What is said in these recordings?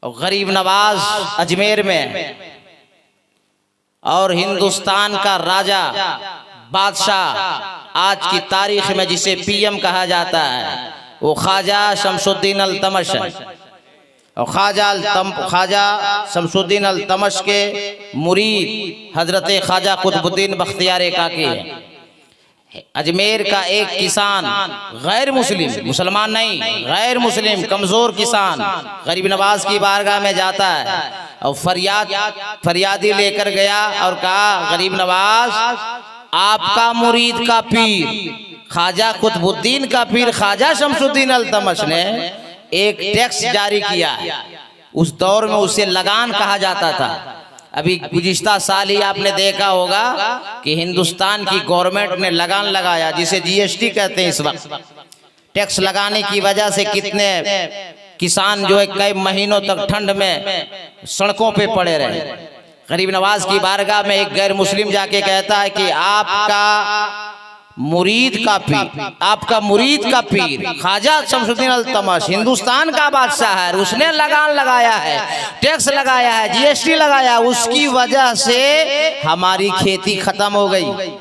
और गरीब नवाज अजमेर में, और हिंदुस्तान का राजा बादशाह आज की तारीख में जिसे पीएम कहा जाता है वो ख्वाजा शमसुद्दीन अल्तमश है। और ख्वाजा शमसुद्दीन अल्तमश के मुरीद हजरत ख्वाजा कुतुबुद्दीन बख्तियार काकी है। अजमेर का एक किसान गैर मुस्लिम, मुसलमान नहीं, गैर मुस्लिम कमजोर किसान गरीब नवाज की बारगाह में जाता है और फरियादी लेकर गया और कहा, गरीब नवाज आपका मुरीद का पीर ख्वाजा कुतुबुद्दीन का पीर ख्वाजा शमसुद्दीन अल्तमश ने एक टैक्स जारी किया। उस दौर में उसे लगान कहा जाता था। अभी गुज़िश्ता साल ही आपने देखा होगा कि हिंदुस्तान की गवर्नमेंट ने लगान लगाया जिसे जीएसटी कहते हैं। इस वक्त टैक्स लगाने की वजह से कितने किसान जो है कई महीनों तक ठंड में सड़कों पे पड़े रहे। गरीब नवाज की बारगाह में एक गैर मुस्लिम जाके कहता है कि आपका मुरीद का पीर ख्वाजा शमसुद्दीन अल्तमश हिंदुस्तान का बादशाह है, उसने लगान लगाया है, टैक्स लगाया है, जीएसटी लगाया, उसकी वजह से हमारी खेती खत्म हो गई,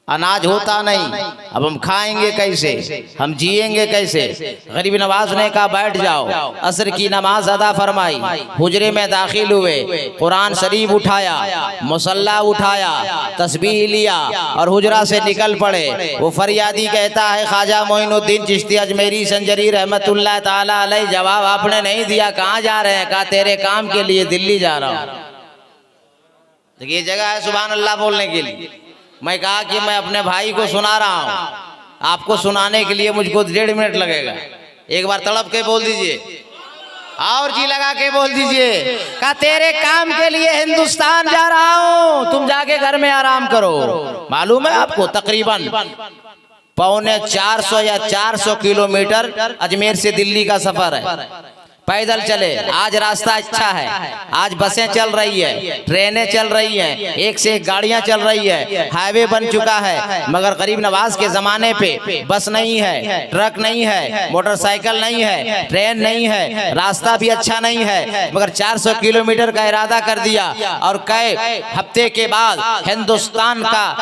अनाज होता नहीं, अब हम खाएंगे कैसे, हम जिएंगे कैसे। गरीब नवाज ने कहा बैठ जाओ। असर की नमाज अदा फरमाई, हुजरे में दाखिल हुए, कुरान शरीफ उठाया, मुसल्ला उठाया, तस्बीह लिया और हुजरा से निकल पड़े। वो फरियादी कहता है, ख्वाजा मोइनुद्दीन चिश्ती अजमेरी संजरी रहमतुल्लाह ताला अलैह, जवाब आपने नहीं दिया, कहाँ जा रहे हैं? कहा तेरे काम के लिए दिल्ली जा रहा हूँ। देखिए जगह है सुभान अल्लाह बोलने के लिए। मैं कहा कि मैं अपने भाई को सुना रहा हूँ, आपको सुनाने के लिए मुझको 1.5 मिनट लगेगा। एक बार तड़प के बोल दीजिए और जी लगा के बोल दीजिए। कहा तेरे काम के लिए हिंदुस्तान जा रहा हूँ, तुम जाके घर में आराम करो। मालूम है आपको तकरीबन 350 या 400 किलोमीटर अजमेर से दिल्ली का सफर है। पैदल चले, आज रास्ता अच्छा है, आज बसें चल रही है, ट्रेनें चल रही हैं, एक से एक गाड़ियां चल रही है, हाईवे बन चुका है। मगर गरीब नवाज के जमाने पे बस नहीं है, ट्रक नहीं है, मोटरसाइकिल नहीं है, ट्रेन नहीं है, रास्ता भी अच्छा नहीं है। मगर 400 किलोमीटर का इरादा कर दिया और कई हफ्ते के बाद हिंदुस्तान का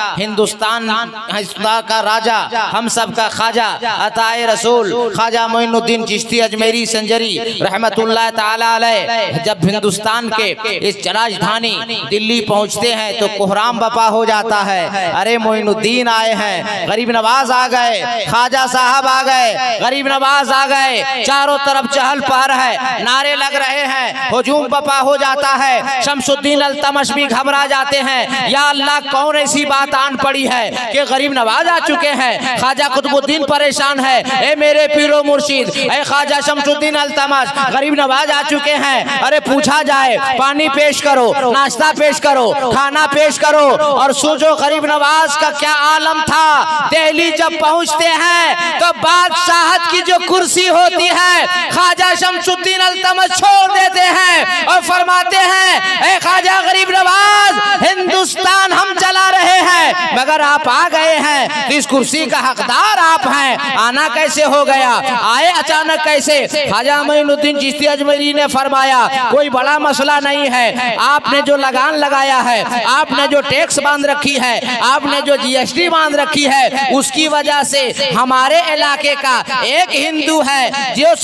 राजा, हम सब का ख्वाजा अताए रसूल ख्वाजा मोइनुद्दीन चिश्ती अजमेरी संजरी रहमतुल्लाह ताला अलैह जब हिंदुस्तान के इस राजधानी दिल्ली पहुंचते हैं तो कोहराम बपा हो जाता है। अरे मोइनुद्दीन आए हैं, गरीब नवाज आ गए, ख्वाजा साहब आ गए, गरीब नवाज आ गए, चारों तरफ चहल पहल है, नारे लग रहे हैं, हुजूम बपा हो जाता है। शमसुद्दीन अल्तमश भी घबरा जाते हैं, या अल्लाह कौन ऐसी बात आन पड़ी है कि गरीब नवाज आ चुके हैं। ख्वाजा कुतुबुद्दीन परेशान है, ए मेरे पीरो मुर्शिद, ए ख्वाजा शमसुद्दीन अल्तमश, गरीब नवाज आ चुके हैं। अरे पूछा जाए, पानी पेश करो, नाश्ता पेश करो, खाना पेश करो। और सोचो गरीब नवाज का क्या आलम था। दिल्ली जब पहुंचते हैं तो बादशाहत की जो कुर्सी होती है ख्वाजा शमसुद्दीन अल्तमश छोड़ देते हैं और फरमाते हैं, ए ख्वाजा गरीब नवाज, हिंदुस्तान हम चला रहे हैं मगर आप आ गए हैं तो इस कुर्सी का हकदार आप हैं। आना कैसे हो गया, आए अचानक कैसे? ख्वाजा मोइनुद्दीन चिश्ती अजमेरी ने फरमाया, कोई बड़ा मसला नहीं है, आपने जो लगान लगाया है, आपने जो टैक्स बांध रखी है, आपने जो जीएसटी बांध रखी है, उसकी वजह से हमारे इलाके का एक हिंदू है जो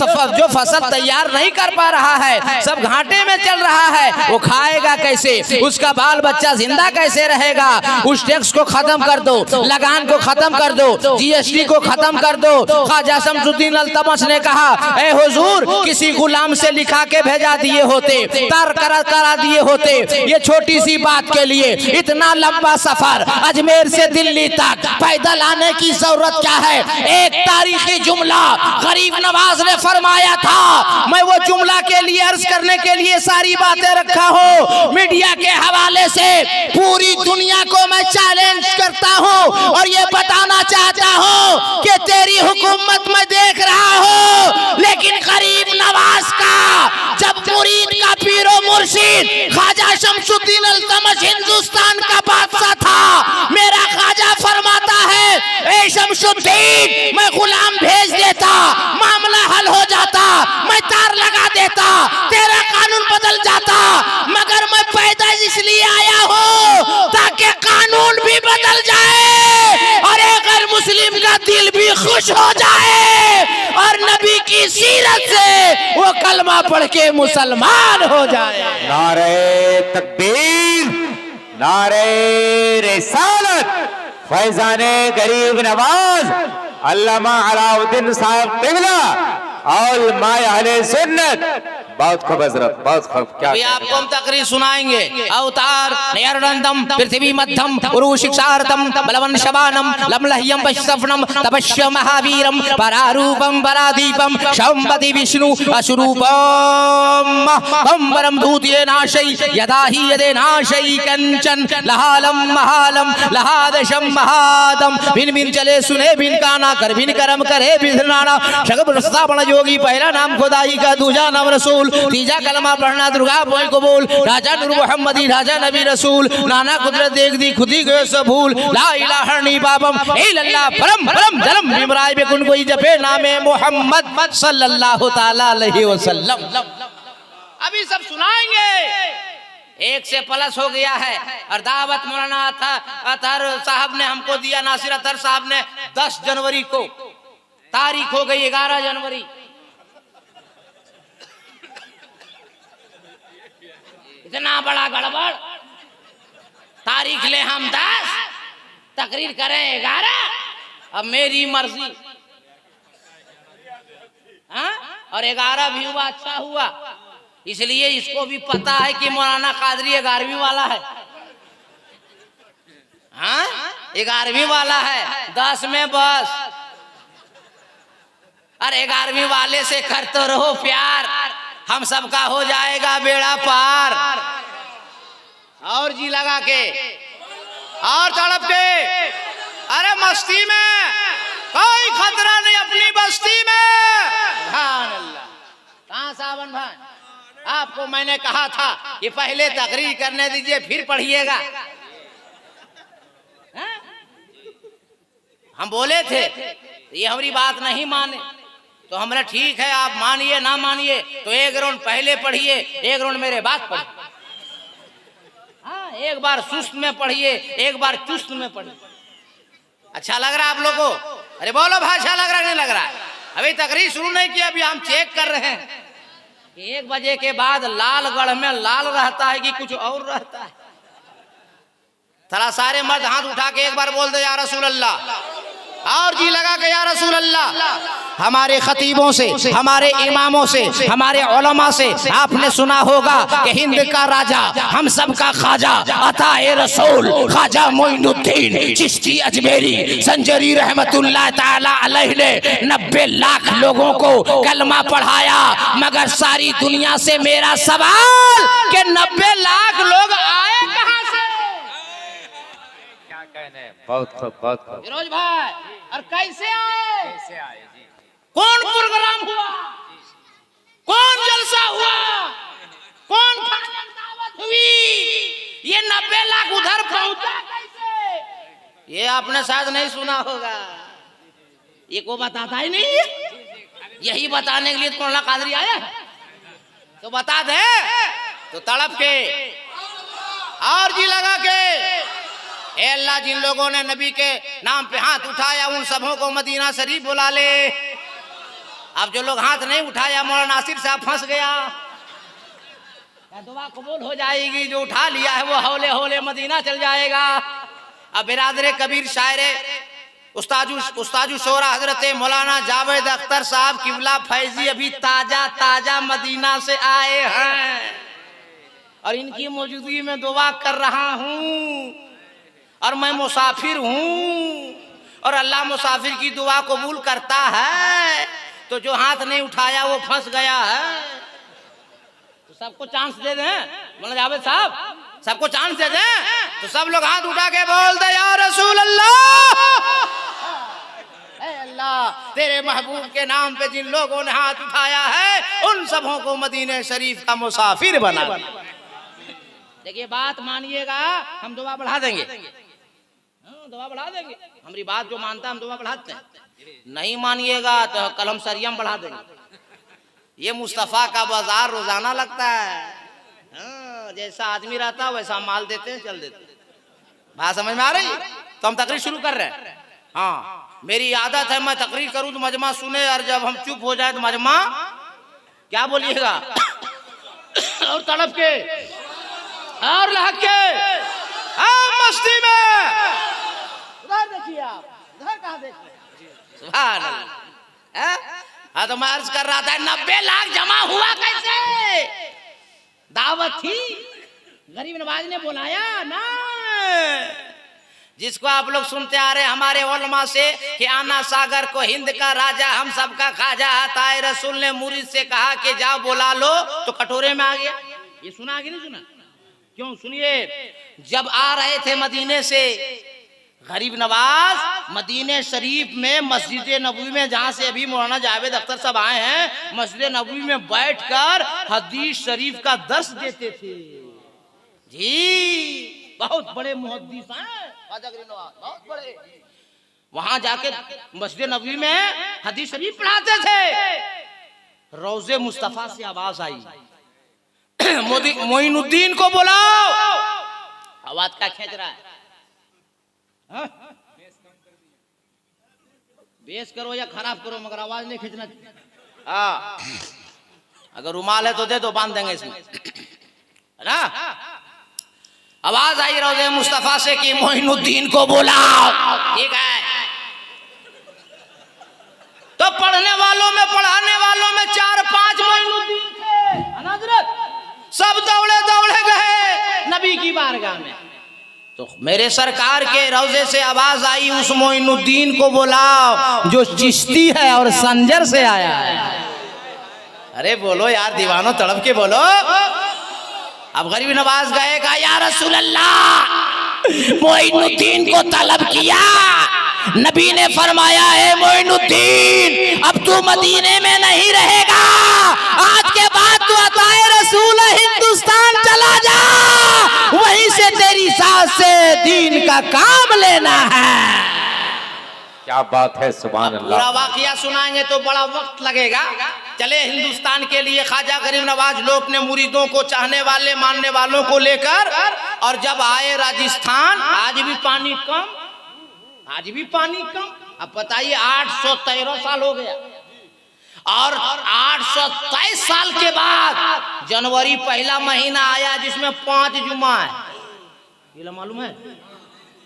फसल तैयार नहीं कर पा रहा है, सब घाटे में चल रहा है, वो खाएगा कैसे, उसका बाल बच्चा जिंदा कैसे रहेगा? उस टैक्स को खत्म कर दो, लगान को खत्म कर दो, जीएसटी को खत्म कर दो। ख्वाजा शमसुद्दीन अल्तमश ने कहा, ए हुजूर, किसी गुलाम से लिखा के भेजा दिए होते, तर करा दिए होते, ये छोटी सी बात के लिए इतना लंबा सफर अजमेर से दिल्ली तक पैदल आने की जरूरत क्या है? एक तारीखी जुमला गरीब नवाज ने फरमाया था, मैं वो जुमला के लिए अर्ज करने के लिए सारी बातें रखा हूँ। मीडिया के हवाले से पूरी दुनिया को मैं चैलेंज करता हूँ और ये बताना चाहता हूँ कि तेरी हुकूमत में देख रहा हूँ, लेकिन गरीब नवाज का जब मुरीद का पीरो मुर्शिद ख्वाजा शमसुद्दीन अल्तमश हिंदुस्तान का बादशाह था, मेरा ख्वाजा फरमाता है, ए शमसुद्दीन, मैं गुलाम भेज देता, मामला हल हो जाता, मैं तार लगा देता, तेरा के कानून भी बदल जाए और एक गैर मुस्लिम का दिल भी खुश हो जाए और नबी की सीरत से वो कलमा पढ़ के मुसलमान हो जाए। नारे तकबीर, नारे रिसालत, फैजाने गरीब नवाज अल्लामा अलाउद्दीन साहब क़िबला और माए अहले सुन्नत। बहुत खूब हजरत, बहुत खूब। क्या अभी आपको हम तकरीर सुनाएंगे। अवतार नयरनंदम पृथ्वी मध्यम उरु शिक्षार्थम बलवन शबानम लमलह्यम पश्यफनम तपस्या महावीरम परारूपम परादीपम शंबति विष्णु अशुरूपम कंबरम धूतिये नाशई यदा ही यदे नाशई कंचन लहालम महालम लहादशम महादम बिन बिन चले सुने बिन काना कर बिन करम करे बिधनाना शगब रस्ता योगी। पहला नाम खुदाई का, दूजा नाम रसूल, तीजा कलमा पढ़ना दुर्गा बोल को बोल। राजा नूर मोहम्मदी, राजा नबी रसूल, नाना कुदरत देख दी खुदी गए सब भूल। ला इलाहा नी बाबम इल्लल्लाह परम परम जन्म बिमराय बेकुन कोई जपे नामे मोहम्मद सल्लल्लाहु ताला अलैहि वसल्लम। अभी सब सुनाएंगे। एक से प्लस हो गया है और दावत मौलाना अतहर साहब ने हमको दिया, नासिर अतहर साहब ने 10 जनवरी को, तारीख हो गई 11 जनवरी। इतना बड़ा गड़बड़, तारीख ले हम 10, तकरीर करें 11। अब मेरी मर्जी। हाँ? और 11 भी हुआ, अच्छा हुआ, इसलिए इसको भी पता है कि मौलाना कादरी 11वीं वाला है। हाँ? 11वीं वाला है, 10 में बस। अरे 11वीं वाले से करते रहो प्यार, हम सबका हो जाएगा बेड़ा पार। और जी लगा के और तड़प के, अरे मस्ती में कोई खतरा नहीं, अपनी बस्ती में। सुभान अल्लाह। कहाँ सावन भाई, आपको मैंने कहा था कि पहले तकरीर करने दीजिए फिर पढ़िएगा। हम बोले थे, ये हमारी बात नहीं माने तो हमने ठीक है, आप मानिए ना मानिए तो एक राउंड पहले पढ़िए, एक राउंड मेरे बाद पढ़िए। हाँ, एक बार सुस्त में पढ़िए, एक बार चुस्त में पढ़िए। अच्छा लग रहा है आप लोगों को? अरे बोलो भाई, अच्छा लग रहा है नहीं लग रहा है? अभी तकरीर शुरू नहीं किया, अभी हम चेक कर रहे हैं 1 बजे के बाद लालगढ़ में लाल रहता है कि कुछ और रहता है। थोड़ा सारे मर्द हाथ उठा के एक बार बोल दे या रसूल अल्लाह, और जी लगा के या रसूल अल्लाह। हमारे खतीबों से, हमारे इमामों से, हमारे उलमा से आपने सुना होगा कि हिंद का राजा, हम सब का खाजा, अताए रसूल ख्वाजा मोइनुद्दीन चिश्ती अजमेरी संजरी रहमतुल्लाह ताला अलैह ने 90 लाख लोगों को कलमा पढ़ाया। मगर सारी दुनिया से मेरा सवाल कि 90 लाख लोग आए कहां से? क्या कहने, बहुत खूब, बहुत खूब। फिरोज भाई, और कैसे आए? कैसे आए जी? कौन प्रोग्राम हुआ, कौन जलसा हुआ, कौन दावत हुई, ये 90 लाख उधर पहुंचा कैसे? ये आपने शायद नहीं सुना होगा, ये को बताता ही नहीं है। यही बताने के लिए तो मौलाना कादरी आया है, तो बता दे तो तड़प के और जी लगा के। ए अल्लाह, जिन लोगों ने नबी के नाम पे हाथ उठाया उन सबों को मदीना शरीफ बुला ले। अब जो लोग हाथ नहीं उठाया, मौलाना नासिर साहब फंस गया, दुआ कबूल हो जाएगी। जो उठा लिया है वो हौले हौले मदीना चल जाएगा। अब बिरादरे कबीर शायरे उस्ताजु शोरा हजरत मौलाना जावेद अख्तर साहब किबला फैजी अभी ताजा ताजा मदीना से आए हैं और इनकी मौजूदगी में दुआ कर रहा हूँ और मैं मुसाफिर हूँ और अल्लाह मुसाफिर की दुआ कबूल करता है। तो जो हाथ नहीं उठाया वो फंस गया है। तो सबको चांस दे दें मौलाना जावेद साहब, सबको चांस दे दें। तो सब लोग हाथ उठा के बोल दे या रसूल अल्लाह। अल्लाह, तेरे महबूब के नाम पे जिन लोगों ने हाथ उठाया है उन सबों को मदीने शरीफ का मुसाफिर बना। देखिए बात मानिएगा, हम दुआ बढ़ा देंगे, दुआ बढ़ा देंगे। हमारी बात जो मानता है हम दुआ बढ़ाते हैं। नहीं मानिएगा तो कलम सरियम बढ़ा देंगे। ये मुस्तफ़ा का बाजार रोजाना लगता है। जैसा आदमी रहता है वैसा माल देते हैं, चल देते हैं। बात समझ में आ रही? तो हम तकरीर शुरू कर रहे हैं। हाँ, मेरी आदत है मैं तकरीर करूं तो मजमा सुने, और जब हम चुप हो जाए तो मजमा क्या बोलिएगा और तड़प के और लहक के मस्ती में। उधर देखिए आप, उधर कहाँ देखिए? सुभान अल्लाह। हाँ, तो मैं अर्ज कर रहा था 90 लाख जमा हुआ कैसे? दावत थी, गरीब नवाज ने बुलाया ना, जिसको आप लोग सुनते आ रहे हमारे उलमा से कि आना सागर को हिंद का राजा, हम सबका खाजा, ताए रसूल ने मुरीद से कहा कि जाओ बुला लो, तो कटोरे में आ गया। ये सुना कि नहीं सुना? क्यों? सुनिए, जब आ रहे थे मदीने से गरीब नवाज, मदीने शरीफ में मस्जिद नबवी में, जहां से अभी मौलाना जावेद अख्तर साहब आए हैं, मस्जिद नबवी में बैठकर हदीस शरीफ का दर्स देते थे। जी, बहुत बड़े मुहद्दिस हैं बहुत बड़े। वहां जाके मस्जिद नबवी में हदीस शरीफ पढ़ाते थे। रोज़े मुस्तफा से आवाज आई, मोइनुद्दीन को बुलाओ। आवाज क्या खींच रहा है? बेस करो या खराब करो, मगर आवाज नहीं खींचना। हाँ, अगर रुमाल है तो दे दो, बांध देंगे इसमें, है ना? आवाज आई रोज़े मुस्तफा से कि मोइनुद्दीन को बुलाओ। ठीक है, तो पढ़ने वालों में पढ़ाने वालों में 4-5 मोइनुद्दीन थे। हज़रत सब दौड़े दौड़े गए नबी की बारगाह में। तो मेरे सरकार के रोज़े से आवाज आई, उस मोइनुद्दीन को बुलाओ जो चिश्ती है और संजर से आया है। अरे बोलो यार दीवानों, तड़प के बोलो। अब गरीब नवाज गए, कहा या रसूल अल्लाह, मोइनुद्दीन को तलब किया। नबी ने फरमाया, है मोइनुद्दीन अब तू मदीने में नहीं रहेगा, आज के बाद तू अताए रसूल हिंदुस्तान चला जा, वहीं से तेरी सास से दीन का काम लेना है। क्या बात है, सुभान अल्लाह। पूरा वाकया सुनाएंगे तो बड़ा वक्त लगेगा। चले हिंदुस्तान के लिए ख्वाजा गरीब नवाज लोग अपने मुरीदों को, चाहने वाले मानने वालों को लेकर, और जब आए राजस्थान, आज भी पानी कम, आज भी पानी कम। अब बताइए 813 साल हो गया, और 823 साल के बाद जनवरी पहला महीना आया जिसमें 5 जुमा है। ये मालूम है?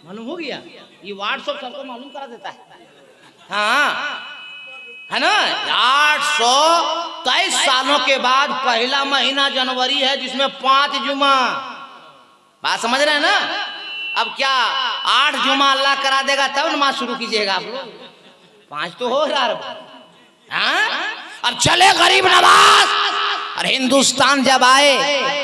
मालूम हो गया? ये व्हाट्सएप सबको मालूम करा देता है। हाँ, है ना? 823 सालों के बाद पहला महीना जनवरी है जिसमें 5 जुमा। बात समझ रहे हैं ना? अब क्या 8 जुमा अल्लाह करा देगा तब नमाज शुरू कीजिएगा आप लोग? 5 तो हो रहा है। अब चले गरीब नवाज, और हिंदुस्तान जब आए,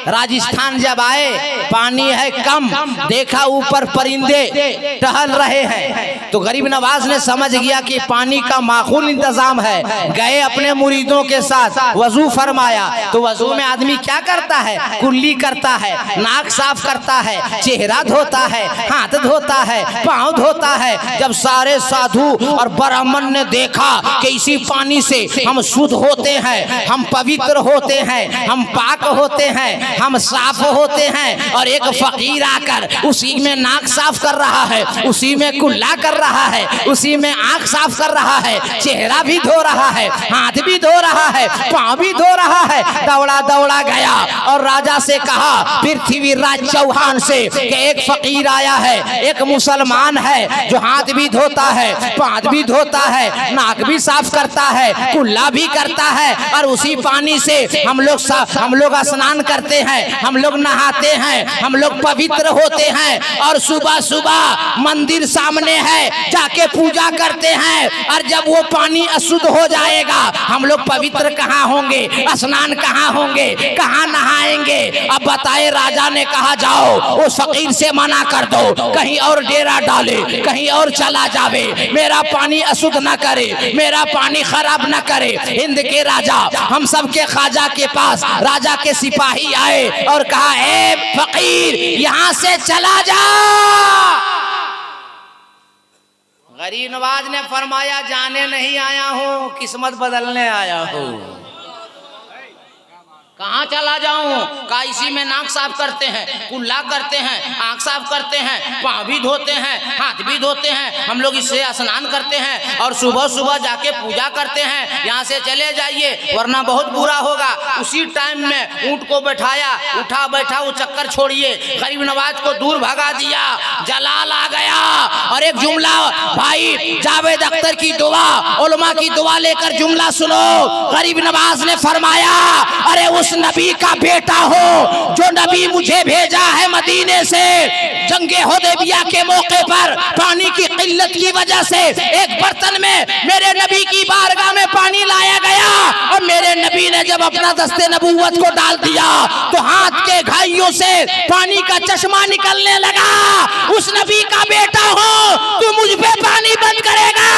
राजस्थान जब आए, पानी है कम, देखा ऊपर परिंदे टहल रहे हैं, तो गरीब नवाज ने समझ गया कि पानी का माकूल इंतजाम है। गए अपने मुरीदों के साथ, वजू फरमाया। तो वजू में आदमी क्या करता है? कुल्ली करता है, नाक साफ करता है, चेहरा धोता है, हाथ धोता है, पाँव धोता है। जब सारे साधु और ब्राह्मण ने देखा कि इसी पानी से हम शुद्ध होते हैं, हम पवित्र होते हैं, हम पाक होते हैं, हम साफ होते हैं, और एक फकीर आकर उसी में नाक साफ कर रहा है, उसी में कुल्ला कर रहा है, उसी में आंख साफ कर रहा है, चेहरा भी धो रहा है, हाथ भी धो रहा है, पाँव भी धो रहा है। दौड़ा दौड़ा गया और राजा से कहा, पृथ्वीराज चौहान से, कि एक फकीर आया है, एक मुसलमान है जो हाथ भी धोता है, पाँव भी धोता है, नाक भी साफ करता है, कुल्ला भी करता है, और उसी पानी से हम लोग स्नान करते हैं, हम लोग नहाते हैं, हम लोग पवित्र होते हैं, और सुबह सुबह मंदिर सामने है, जाके पूजा करते हैं। और जब वो पानी अशुद्ध हो जाएगा, हम लोग पवित्र कहाँ होंगे, स्नान कहाँ होंगे, कहाँ नहाएंगे? अब बताए, राजा ने कहा, जाओ वो फकीर से मना कर दो, कहीं और डेरा डाले, कहीं और चला जावे, मेरा पानी अशुद्ध न करे, मेरा पानी खराब न करे। हिंद के राजा, हम सब के ख्वाजा के पास राजा के सिपाही आए और कहा, ए फकीर, यहां से चला जा। गरीब नवाज ने फरमाया, जाने नहीं आया हूं, किस्मत बदलने आया हूं। कहाँ चला जाऊं? का इसी में नाक साफ करते हैं, कुल्ला करते हैं, आंख साफ करते हैं, पाँव भी धोते हैं, हाथ भी धोते हैं, हम लोग इससे स्नान करते हैं और सुबह सुबह जाके पूजा करते हैं। यहाँ से चले जाइए वरना बहुत बुरा होगा। उसी टाइम में ऊंट को बैठाया, उठा बैठा वो चक्कर छोड़िए, गरीब नवाज को दूर भगा दिया, जलाल आ गया। और एक जुमला भाई जावेद अख्तर की दुआ, उलमा की दुआ लेकर जुमला सुनो। गरीब नवाज ने फरमाया, अरे उस नबी का बेटा हो जो नबी मुझे भेजा है मदीने से। जंगे हुदैबिया के मौके पर पानी की किल्लत की वजह से एक बर्तन में मेरे नबी की बारगाह में पानी लाया गया और मेरे नबी ने जब अपना दस्ते नबूवत को डाल दिया तो हाथ के घाइयों से पानी का चश्मा निकलने लगा। उस नबी का बेटा हो तू मुझ पे पानी बंद करेगा?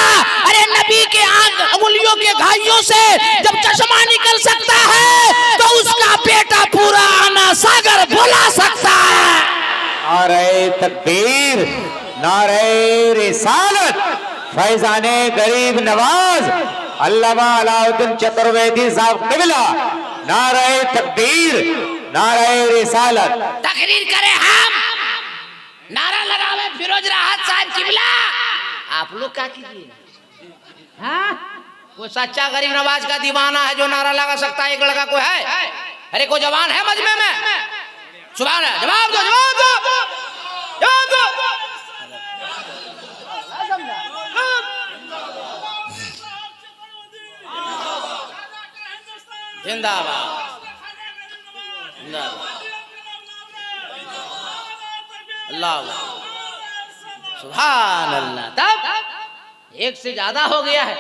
अरे नबी के अंगुलियों के घाइयों से जब चश्मा निकल सकता है तो उसका बेटा पूरा आना सागर बुला सकता है। नारे तकबीर, नारे रिसालत, फैजाने गरीब नवाज अल्लामा अलाउद्दीन चतुर्वेदी साहब क़िबला। नारे तकबीर, नारे रिसालत। तकरीर करे हम, नारा लगावे फिरोज राहत साहब क़िबला। आप लोग क्या कीजिए? हाँ? कोई सच्चा गरीब नवाज का दीवाना है जो नारा लगा सकता है? एक लड़का कोई है? अरे कोई जवान है मजमे में? सुभान अल्लाह, जवाब दो, जवाब दो, जवाब दो। जिंदाबाद, जिंदाबाद, अल्लाह, सुभान अल्लाह। तब एक से ज्यादा हो गया है,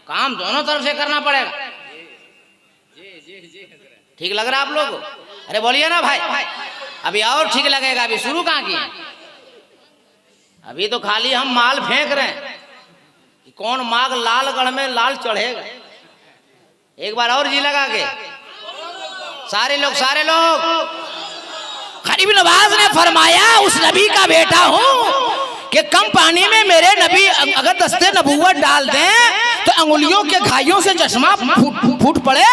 काम दोनों तरफ से करना पड़ेगा। ठीक लग रहा है आप लोगों को? अरे बोलिए ना भाई, अभी और ठीक लगेगा। अभी शुरू कहाँ किए? अभी तो खाली हम माल फेंक रहे हैं कि कौन माग लालगढ़ में लाल चढ़ेगा। एक बार और जी लगा के सारे लोग। गरीब नवाज ने फरमाया उस नबी का बेटा हूं कि कम पानी में मेरे नबी अगर दस्ते नबूवत डाल दें तो अंगुलियों के घाइयों से चश्मा फूट पड़े,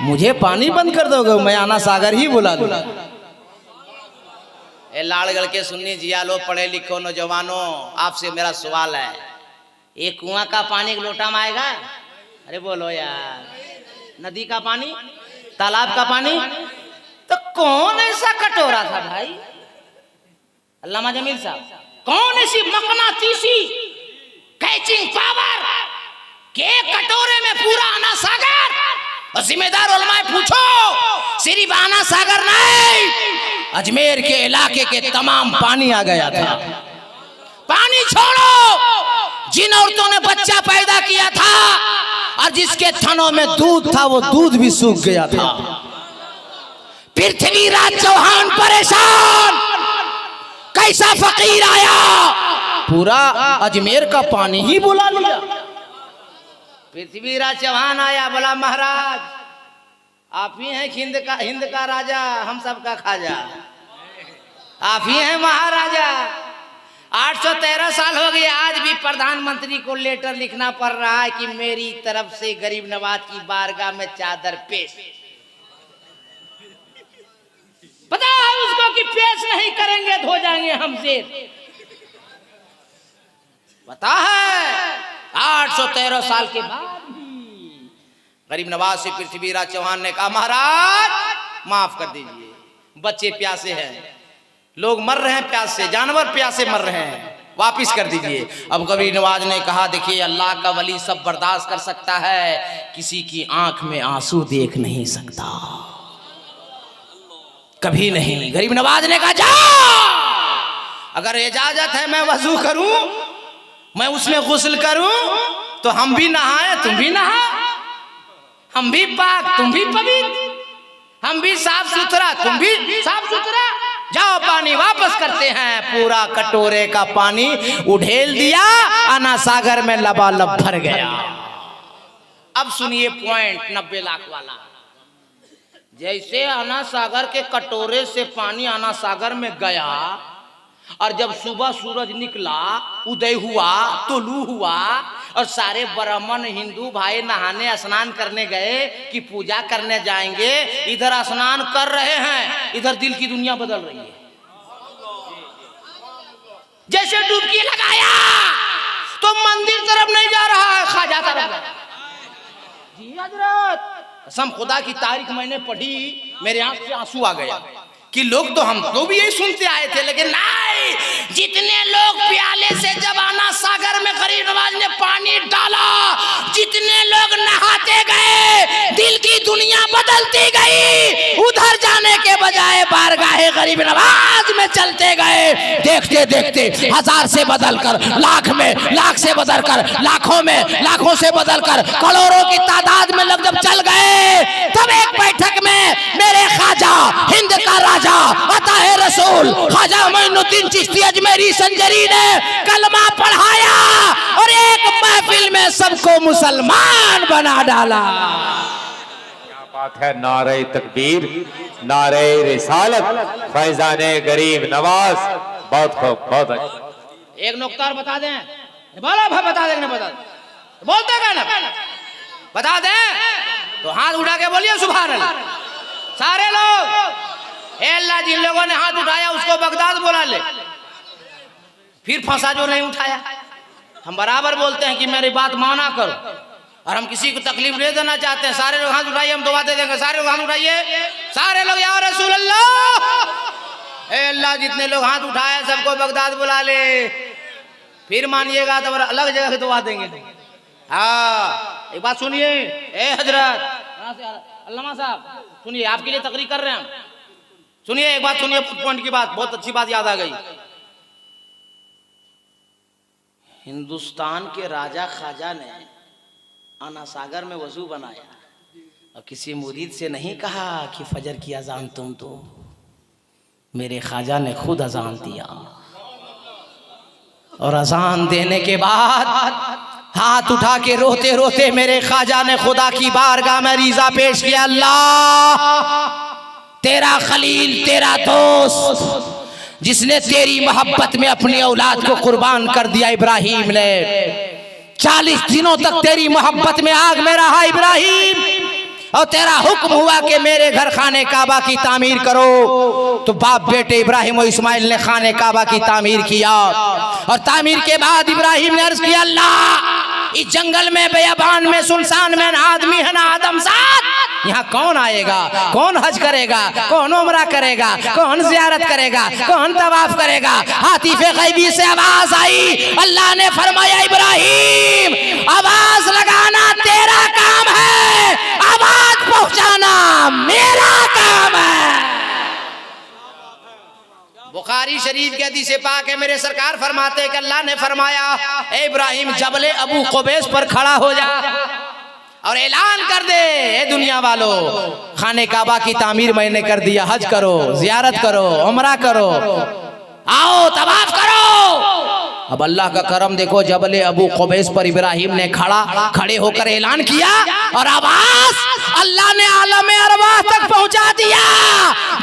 मुझे पानी बंद कर दोगे? मैं आना सागर ही बुला दूं। ए लाड़गढ़ के सुन्नी जिया लो, पढ़े लिखो नौजवानों, आपसे मेरा सवाल है, एक कुआं का पानी एक लोटा में आएगा? अरे बोलो यार, नदी का पानी, तालाब का पानी, तो कौन ऐसा कटोरा था भाई? अल्लामा जमील साहब, कौन ऐसी मकनातीसी कैचिंग पावर के कटोरे में पूरा आना सागर? और जिम्मेदार उलमाए पूछो, सिर्फ आना सागर नहीं, अजमेर के इलाके के तमाम पानी आ गया था। पानी छोड़ो, जिन औरतों ने बच्चा पैदा किया था और जिसके थनों में दूध था वो दूध भी सूख गया था। पृथ्वीराज चौहान परेशान, कैसा फकीर आया, पूरा अजमेर का पानी ही बुला लिया। पृथ्वीराज चौहान आया, बोला महाराज आप ही हैं हिंद का राजा, हम सब का खाजा, आप ही हैं महाराजा। 813 साल हो गए, आज भी प्रधानमंत्री को लेटर लिखना पड़ रहा है कि मेरी तरफ से गरीब नवाज की बारगाह में चादर पेश। पता है उसको कि पेश नहीं करेंगे धो जाएंगे हमसे, पता है। 813 साल के बाद गरीब नवाज से पृथ्वीराज चौहान ने कहा महाराज माफ कर दीजिए, बच्चे प्यासे हैं, लोग मर रहे हैं प्यास से, जानवर प्यासे मर रहे हैं, वापिस कर दीजिए। अब गरीब नवाज ने कहा देखिए अल्लाह का वली सब बर्दाश्त कर सकता है, किसी की आंख में आंसू देख नहीं सकता, कभी नहीं। गरीब नवाज ने कहा जा, अगर इजाजत है मैं वजू करूं, मैं उसमें गुस्ल करूं, तो हम भी नहाए तुम भी नहा, हम भी पाक तुम भी पवित्र, हम भी साफ सुथरा तुम भी साफ सुथरा, जाओ पानी वापस करते हैं। पूरा कटोरे का पानी उड़ेल दिया, आना सागर में लबालब भर गया। अब सुनिए पॉइंट 90 लाख वाला, जैसे आना सागर के कटोरे से पानी आना सागर में गया और जब सुबह सूरज निकला, उदय हुआ, तुलू हुआ, और सारे ब्राह्मण हिंदू भाई नहाने स्नान करने गए कि पूजा करने जाएंगे, इधर स्नान कर रहे हैं, इधर दिल की दुनिया बदल रही है। जैसे डुबकी लगाया तो मंदिर तरफ नहीं जा रहा है, ख्वाजा तरफ। जी हजरत, कसम खुदा की तारीख मैंने पढ़ी, मेरे आंख से आंसू आ गया कि लोग तो हम तो भी यही सुनते आए थे, लेकिन नहीं, जितने लोग प्याले से जब आना सागर में गरीब नवाज ने पानी डाला, जितने लोग नहाते गए, दिल की दुनिया बदलती गई। उधर जाने के बजाय बारगाहे गरीब नवाज में चलते गए। देखते देखते 1000 से बदलकर लाख में, लाख से बदलकर लाखों में, लाखों से बदलकर करोड़ों की तादाद में लोग जब चल गए, तब एक बैठक में मेरे ख्वाजा हिंद का राजा अताए रसूल ख्वाजा मोइनुद्दीन चिश्ती अजमेरी संजरी ने कलमा पढ़ाया और एक महफिल में सबको मुसलमान बना डाला। क्या बात है, नारे तकबीर, नारे रिसालत, फैजाने गरीब नवाज। बहुत खूब, बहुत अच्छा। एक नुक्ता और बता दें, बोला भाई, बता दें, बता बोलते हैं ना, बता दें तो हाथ उठा के बोलिए सुभान अल्लाह सारे लोग। अल्लाह, जिन लोगों ने हाथ उठाया उसको बगदाद बुला ले। फिर फंसा जो नहीं उठाया। हम बराबर बोलते हैं कि मेरी बात माना करो, और हम किसी को तकलीफ नहीं देना चाहते हैं। सारे लोग हाथ उठाइए, हम दुआ दे देंगे। सारे लोग हाथ उठाइए, सारे लोग या रसूल अल्लाह। अल्लाह, जितने लोग हाथ उठाए सबको बगदाद बुला ले। फिर मानिएगा तो अलग जगह से दुआ देंगे। हाँ, एक बात सुनिए, ए हजरत अल्लामा साहब सुनिए, आपके लिए तकरीर कर रहे हैं। सुनिए एक बात, सुनिए पॉइंट की बात, बहुत अच्छी बात याद आ गई। हिंदुस्तान के राजा ख्वाजा ने आना सागर में वजू बनाया और किसी मुरीद से नहीं कहा कि फजर की अजान तुम दो, मेरे ख्वाजा ने खुद अजान दिया। और अजान देने के बाद हाथ उठा के रोते रोते मेरे ख्वाजा ने खुदा की बारगाह में रिजा पेश किया, अल्लाह, तेरा खलील, तेरा दोस्त, जिसने तेरी मोहब्बत में अपनी औलाद को कुर्बान कर दिया, इब्राहिम ने 40 दिनों तक तेरी मोहब्बत में आग में रहा इब्राहिम, और तेरा हुक्म हुआ कि मेरे घर खाने काबा की तामीर करो, तो बाप बेटे इब्राहिम और इस्माइल ने खाने काबा की तामीर किया। और तामीर के बाद इब्राहिम ने अर्ज किया, अल्लाह, इस जंगल में, बेयाबान में, सुनसान में, ना आदमी है ना आदमजात, यहाँ कौन आएगा, कौन हज करेगा, कौन उमरा करेगा, कौन जियारत करेगा, कौन तवाफ करेगा। हातिफे गैबी से आवाज आई, अल्लाह ने फरमाया, इब्राहिम, आवाज लगाना तेरा काम है, आवाज पहुंचाना मेरा काम है। बुखारी शरीफ के हदीस पाक है, मेरे सरकार फरमाते कि अल्लाह ने फरमाया, ए इब्राहिम, जबले अबू कुबैस पर खड़ा हो जा और ऐलान कर दे, ए दुनिया वालों, खाने काबा की तामीर मैंने कर दिया, हज करो, जियारत करो, उमरा करो, आओ तवाफ करो। अब अल्लाह का करम देखो, जबले अबू कुबैस पर इब्राहिम ने खड़े होकर ऐलान किया और आवाज अल्लाह ने आलम अरवाह तक पहुंचा दिया।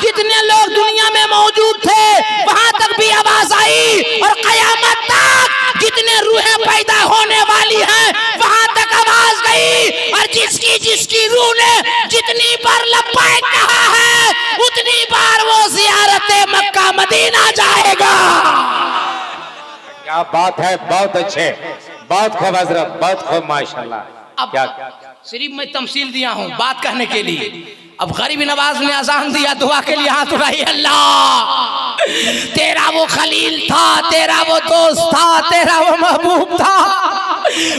जितने लोग दुनिया में मौजूद थे वहां तक भी आवाज आई, और कयामत तक जितने रूहें पैदा होने वाली हैं वहां तक आवाज गई। और जिसकी रूह ने जितनी बार लब्बैक कहा है, उतनी बार वो ज़ियारत मक्का मदीना जाएगा। क्या बात है, बहुत अच्छे, बहुत खूब हजरत, बहुत खूब, माशाल्लाह। अब सिर्फ मैं तमसील दिया हूँ बात कहने के लिए। अब गरीब नवाज ने अजान दिया, दुआ के लिए हाथ उठाई, अल्लाह, तेरा वो खलील था, तेरा वो दोस्त था, तेरा वो महबूब था,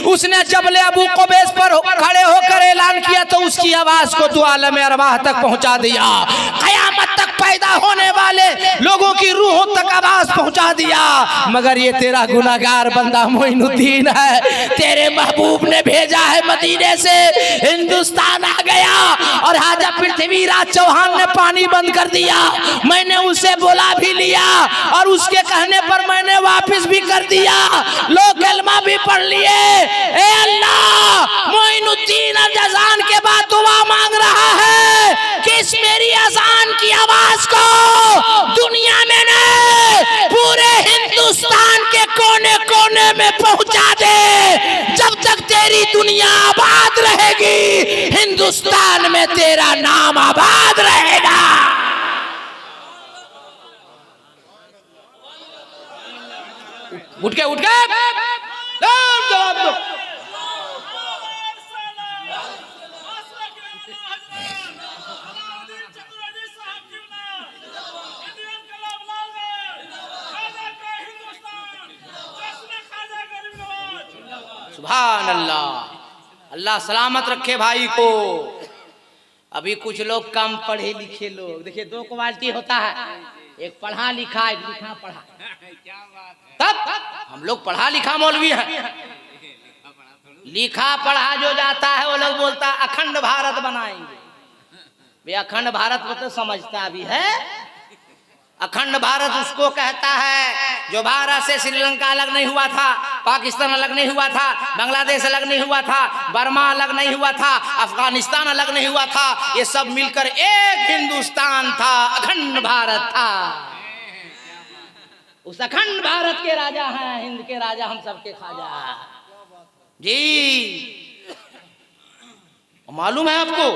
उसने जबले अबू कुबैस पर खड़े होकर ऐलान किया तो उसकी आवाज को तो आलम अरवाह तक पहुंचा दिया। कयामत तक पैदा होने वाले लोगों की रूहों तक आवाज पहुंचा दिया। मगर ये तेरा गुनाहगार बंदा मोइनुद्दीन है, तेरे महबूब ने भेजा है, मदीने से हिंदुस्तान आ गया और हाजा पृथ्वीराज चौहान ने पानी बंद कर दिया। मैंने उसे बुला भी लिया और उसके कहने पर मैंने वापस भी कर दिया, लोग कलमा भी पढ़ लिए। ए अल्लाह, मोइनुद्दीन अजान के बाद दुआ मांग रहा है कि इस मेरी अजान की आवाज को दुनिया में नहीं, पूरे हिंदुस्तान के कोने कोने में पहुंचा दे। जब तेरी दुनिया आबाद रहेगी, हिंदुस्तान में तेरा नाम आबाद रहेगा। उठ के जवाब दो। सुभान अल्लाह, अल्लाह सलामत रखे भाई को। अभी कुछ लोग कम पढ़े लिखे लोग, देखिए दो क्वालिटी होता है, एक पढ़ा लिखा, एक लिखा पढ़ा। तब हम लोग पढ़ा लिखा मौलवी हैं। लिखा पढ़ा जो जाता है वो लोग बोलता है अखंड भारत बनाएंगे। वे अखंड भारत को तो समझता भी है। अखंड भारत उसको कहता है जो भारत से श्रीलंका अलग नहीं हुआ था, पाकिस्तान अलग नहीं हुआ था, बांग्लादेश अलग नहीं हुआ था, बर्मा अलग नहीं हुआ था, अफगानिस्तान अलग नहीं हुआ था, ये सब मिलकर एक हिंदुस्तान था, अखंड भारत था। उस अखंड भारत के राजा हैं, हिंद के राजा हम सबके खाजा जी। मालूम है आपको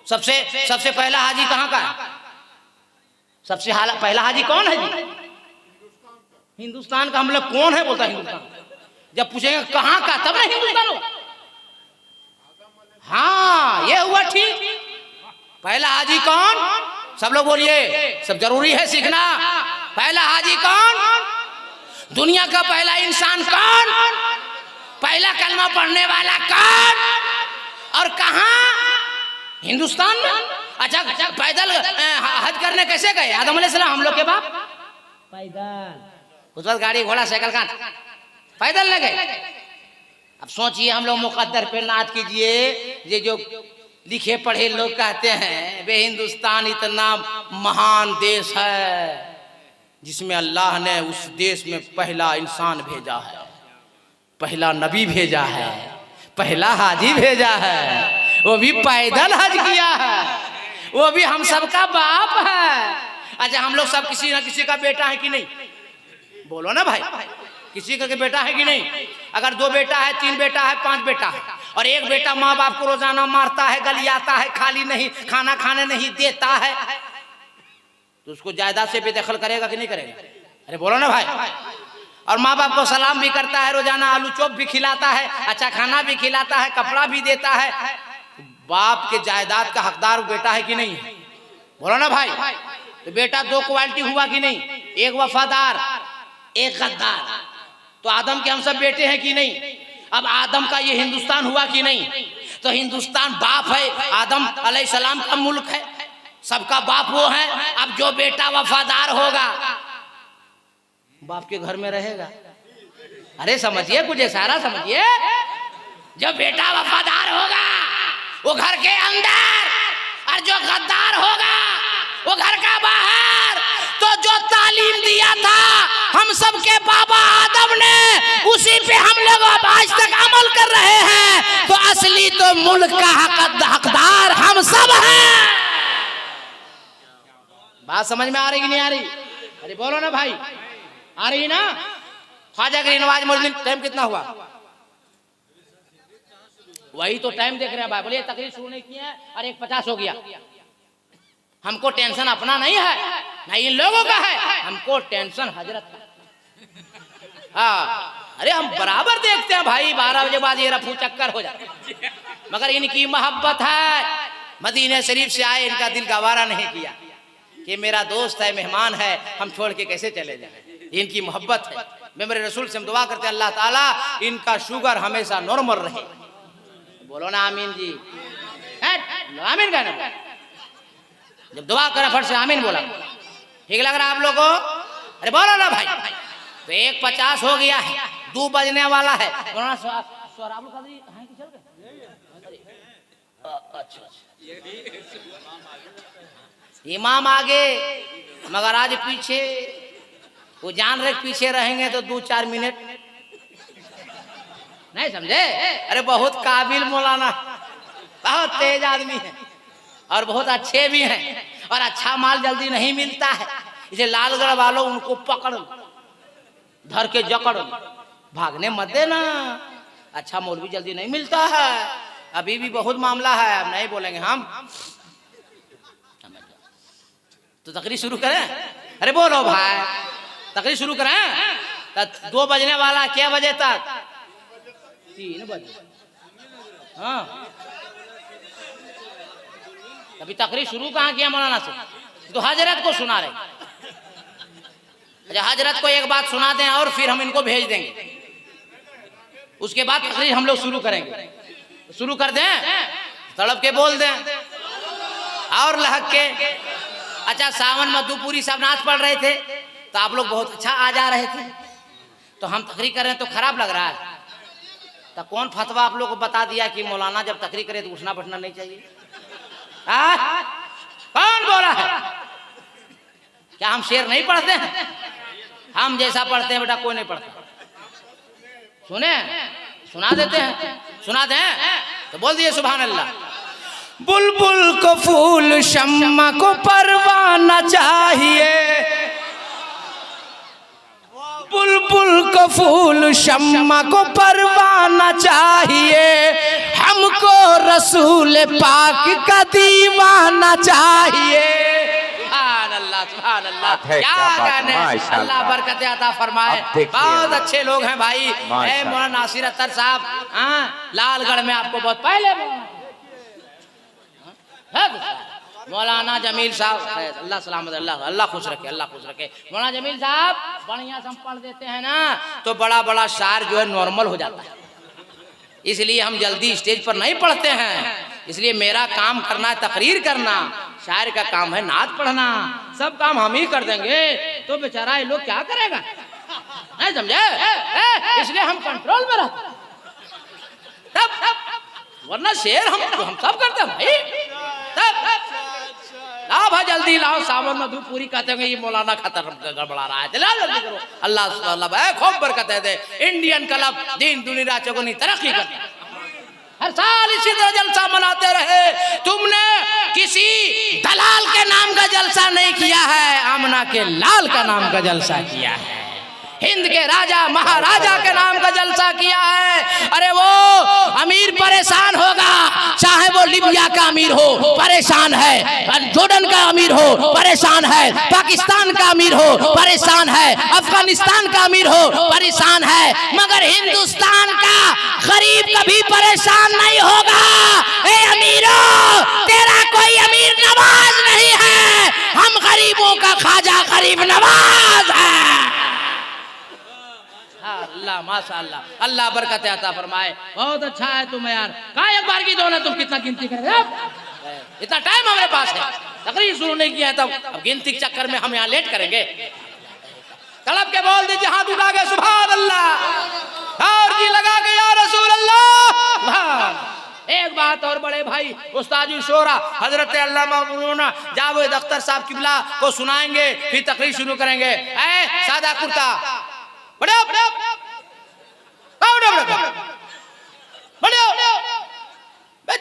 सबसे पहला हाजी कहाँ का है? सबसे पहला हाजी कौन है जी? हिंदुस्तान का। हम लोग कौन है बोलता हिंदुस्तान। जब पूछेंगे कहाँ का, तब ना हिंदुस्तान हो। हाँ ये हुआ ठीक। पहला हाजी कौन? सब लोग बोलिए, सब जरूरी है सीखना। पहला हाजी कौन? दुनिया का पहला इंसान कौन? पहला कलमा पढ़ने वाला कौन? और कहाँ? हिंदुस्तान में। अच्छा पैदल हज करने कैसे गए? आदम अलैहिस्सलाम हम लोग के बाप पैदल। उस वक्त गाड़ी घोड़ा साइकिल का पैदल न गए। अब सोचिए हम लोग मुकद्दर पे नाच कीजिए। ये जो लिखे पढ़े लोग कहते हैं वे हिंदुस्तान इतना महान देश है जिसमें अल्लाह ने उस देश में पहला इंसान भेजा है, पहला नबी भेजा है, पहला हाजी भेजा है, वो भी पैदल हज किया है, वो भी हम सबका बाप है। अच्छा हम लोग सब किसी ना किसी का बेटा है कि नहीं? बोलो ना भाई, किसी का बेटा है कि नहीं? अगर 2 बेटा है, 3 बेटा है, 5 बेटा है, और एक बेटा माँ बाप को रोजाना मारता है, गलियाता है, खाली नहीं खाना खाने नहीं देता है, तो उसको जायदाद से बेदखल करेगा कि नहीं करेगा? अरे बोलो ना भाई। और माँ बाप को सलाम भी करता है, रोजाना आलू चॉप भी खिलाता है, अच्छा खाना भी खिलाता है, कपड़ा भी देता है, बाप के जायदाद का हकदार बेटा है कि नहीं? बोलो ना भाई। तो बेटा 2 क्वालिटी हुआ कि नहीं? एक वफादार, एक गद्दार। तो आदम के हम सब बेटे हैं कि नहीं? अब आदम का ये हिंदुस्तान हुआ कि नहीं? तो हिंदुस्तान बाप है, आदम अलैहिस्सलाम का मुल्क है, सबका बाप वो है। अब जो बेटा वफादार होगा बाप के घर में रहेगा। अरे समझिए, कुछ इशारा समझिए। जो बेटा वफादार होगा वो घर के अंदर, और जो गद्दार होगा वो घर का बाहर। तो जो तालीम दिया था हम सब के बाबा आदम ने, उसी पे हम लोग अब आज तक अमल कर रहे हैं। तो असली तो मुल्क का हकदार हम सब हैं। बात समझ में आ रही कि नहीं आ रही? अरे बोलो ना भाई, आ रही ना? ख्वाजा गरीब नवाज मोहद्दीन, टाइम कितना हुआ? वही तो टाइम देख रहे हैं भाई। बोलिए तकरीर शुरू नहीं किए हैं और 1:50 हो गया। हमको टेंशन अपना नहीं है, नहीं इन लोगों का है, हमको टेंशन हजरत का। हाँ अरे हम बराबर देखते हैं भाई, 12 बजे बाद ये रफू चक्कर हो जाता है, मगर इनकी मोहब्बत है। मदीने शरीफ से आए, इनका दिल गवारा नहीं किया कि मेरा दोस्त है, मेहमान है, हम छोड़ के कैसे चले जाए। इनकी मोहब्बत है। मैं मेरे रसूल से हम दुआ करते हैं अल्लाह ताला इनका शुगर हमेशा नॉर्मल रहे। बोलो ना आमीन जी। आमीन कहना, जब दुआ करा फट से आमीन बोला। ठीक लग रहा है आप लोगों को? अरे बोलो ना भाई। तो 1:50 हो गया है, 2 बजने वाला है। इमाम आगे मगर आज पीछे। वो जान रहे पीछे रहेंगे तो 2-4 मिनट नहीं समझे? अरे बहुत काबिल मौलाना, बहुत तेज आदमी है और बहुत अच्छे भी हैं, और अच्छा माल जल्दी नहीं मिलता है। इसे लालगढ़ वालों उनको पकड़ धर के जकड़, भागने मत देना। अच्छा मौलवी जल्दी नहीं मिलता है, अभी भी बहुत मामला है, अब नहीं बोलेंगे हम। तो तकरीर शुरू करें? अरे बोलो भाई, तकरीर शुरू करें? 2 बजने वाला, क्या बजे तक? 3 बजे। हाँ, अभी तकरीर शुरू कहाँ किया मौलाना से? तो हजरत को सुना रहे। अच्छा, हजरत को एक बात सुना दें और फिर हम इनको भेज देंगे, उसके बाद तकरीर हम लोग शुरू करेंगे। शुरू कर दें, तड़प के बोल दें और लहक के। अच्छा, सावन मधुपुरी सब नाच पढ़ रहे थे तो आप लोग बहुत अच्छा आ जा रहे थे, तो हम तकरीर कर रहे हैं तो खराब लग रहा है। तो कौन फतवा आप लोग को बता दिया कि मौलाना जब तकरीर करे तो उठना बैठना नहीं चाहिए? कौन बोला है? क्या हम शेर नहीं पढ़ते हैं? हम जैसा पढ़ते हैं बेटा कोई नहीं पढ़ता। सुने, सुना देते हैं, सुना दें तो बोल दिए सुभान अल्लाह। बुलबुल को फूल शम्मा को परवाना चाहिए, बुलबुल को फूल शम्मा को परवाना चाहिए, हमको रसूल पाक का दीवाना चाहिए। सुभान अल्लाह, सुभान अल्लाह, क्या गाने, अल्लाह बरकत अता फरमाए। बहुत अच्छे लोग हैं भाई। मौलाना नासिर अख्तर साहब, हाँ, लालगढ़ में आपको बहुत पहले मौलाना जमील साहब, अल्लाह सलामत, अल्लाह खुश रखे, अल्लाह खुश रखे। मौलाना जमील साहब बढ़िया से हम पढ़ देते हैं ना, तो बड़ा बड़ा शायर जो है नॉर्मल हो जाता है, इसलिए हम जल्दी स्टेज पर नहीं पढ़ते हैं। इसलिए मेरा काम करना है तकरीर करना, शायर का काम है नात पढ़ना। सब काम हम ही कर देंगे तो बेचारा ये लोग क्या करेगा, नहीं समझे? इसलिए हम कंट्रोल में रहते, वरना शेर हम सब करते हैं भाई। लाओ भाई जल्दी लाओ, सावन मधुपुरी कहते हैं ये मौलाना खतर गड़बड़ा रहा है, चला जल्दी करो। अल्लाह खूब बरकत दे। इंडियन क्लब दीन दुनिया चौगुनी तरक्की करते, हर साल इसी तरह जलसा मनाते रहे। तुमने किसी दलाल के नाम का जलसा नहीं किया है, आमना के लाल का नाम का जलसा किया है, हिंद के राजा महाराजा के नाम का जलसा किया है। अरे वो अमीर परेशान होगा, चाहे वो लिबिया का अमीर हो परेशान है, जॉर्डन का अमीर हो परेशान है, पाकिस्तान का अमीर हो परेशान है, अफगानिस्तान का अमीर हो परेशान है, मगर हिंदुस्तान का गरीब कभी परेशान नहीं होगा। ए अमीरों, तेरा कोई अमीर नवाज नहीं है, हम गरीबों का ख्वाजा गरीब नवाज है। अल्लाह माशाअल्लाह, अल्लाह बरकत अता फरमाए। बहुत अच्छा है तुम यार, कहा एक बार की दो ना, तुम कितना गिनती कर रहे हो? इतना टाइम हमारे पास है, तकरीर शुरू नहीं किया है तब, अब गिनती के चक्कर में हम यहाँ लेट करेंगे। तलब के बोल दीजिए, हाथ उठा के सुभान अल्लाह, और जी लगा के या रसूल अल्लाह। एक बात और बड़े भाई उस्ताद शोरा हजरत अल्लामा मौलाना जावेद अख्तर साहब किबला को सुनाएंगे, फिर तकरीर शुरू करेंगे। ऐ सादा कुर्ता बड़े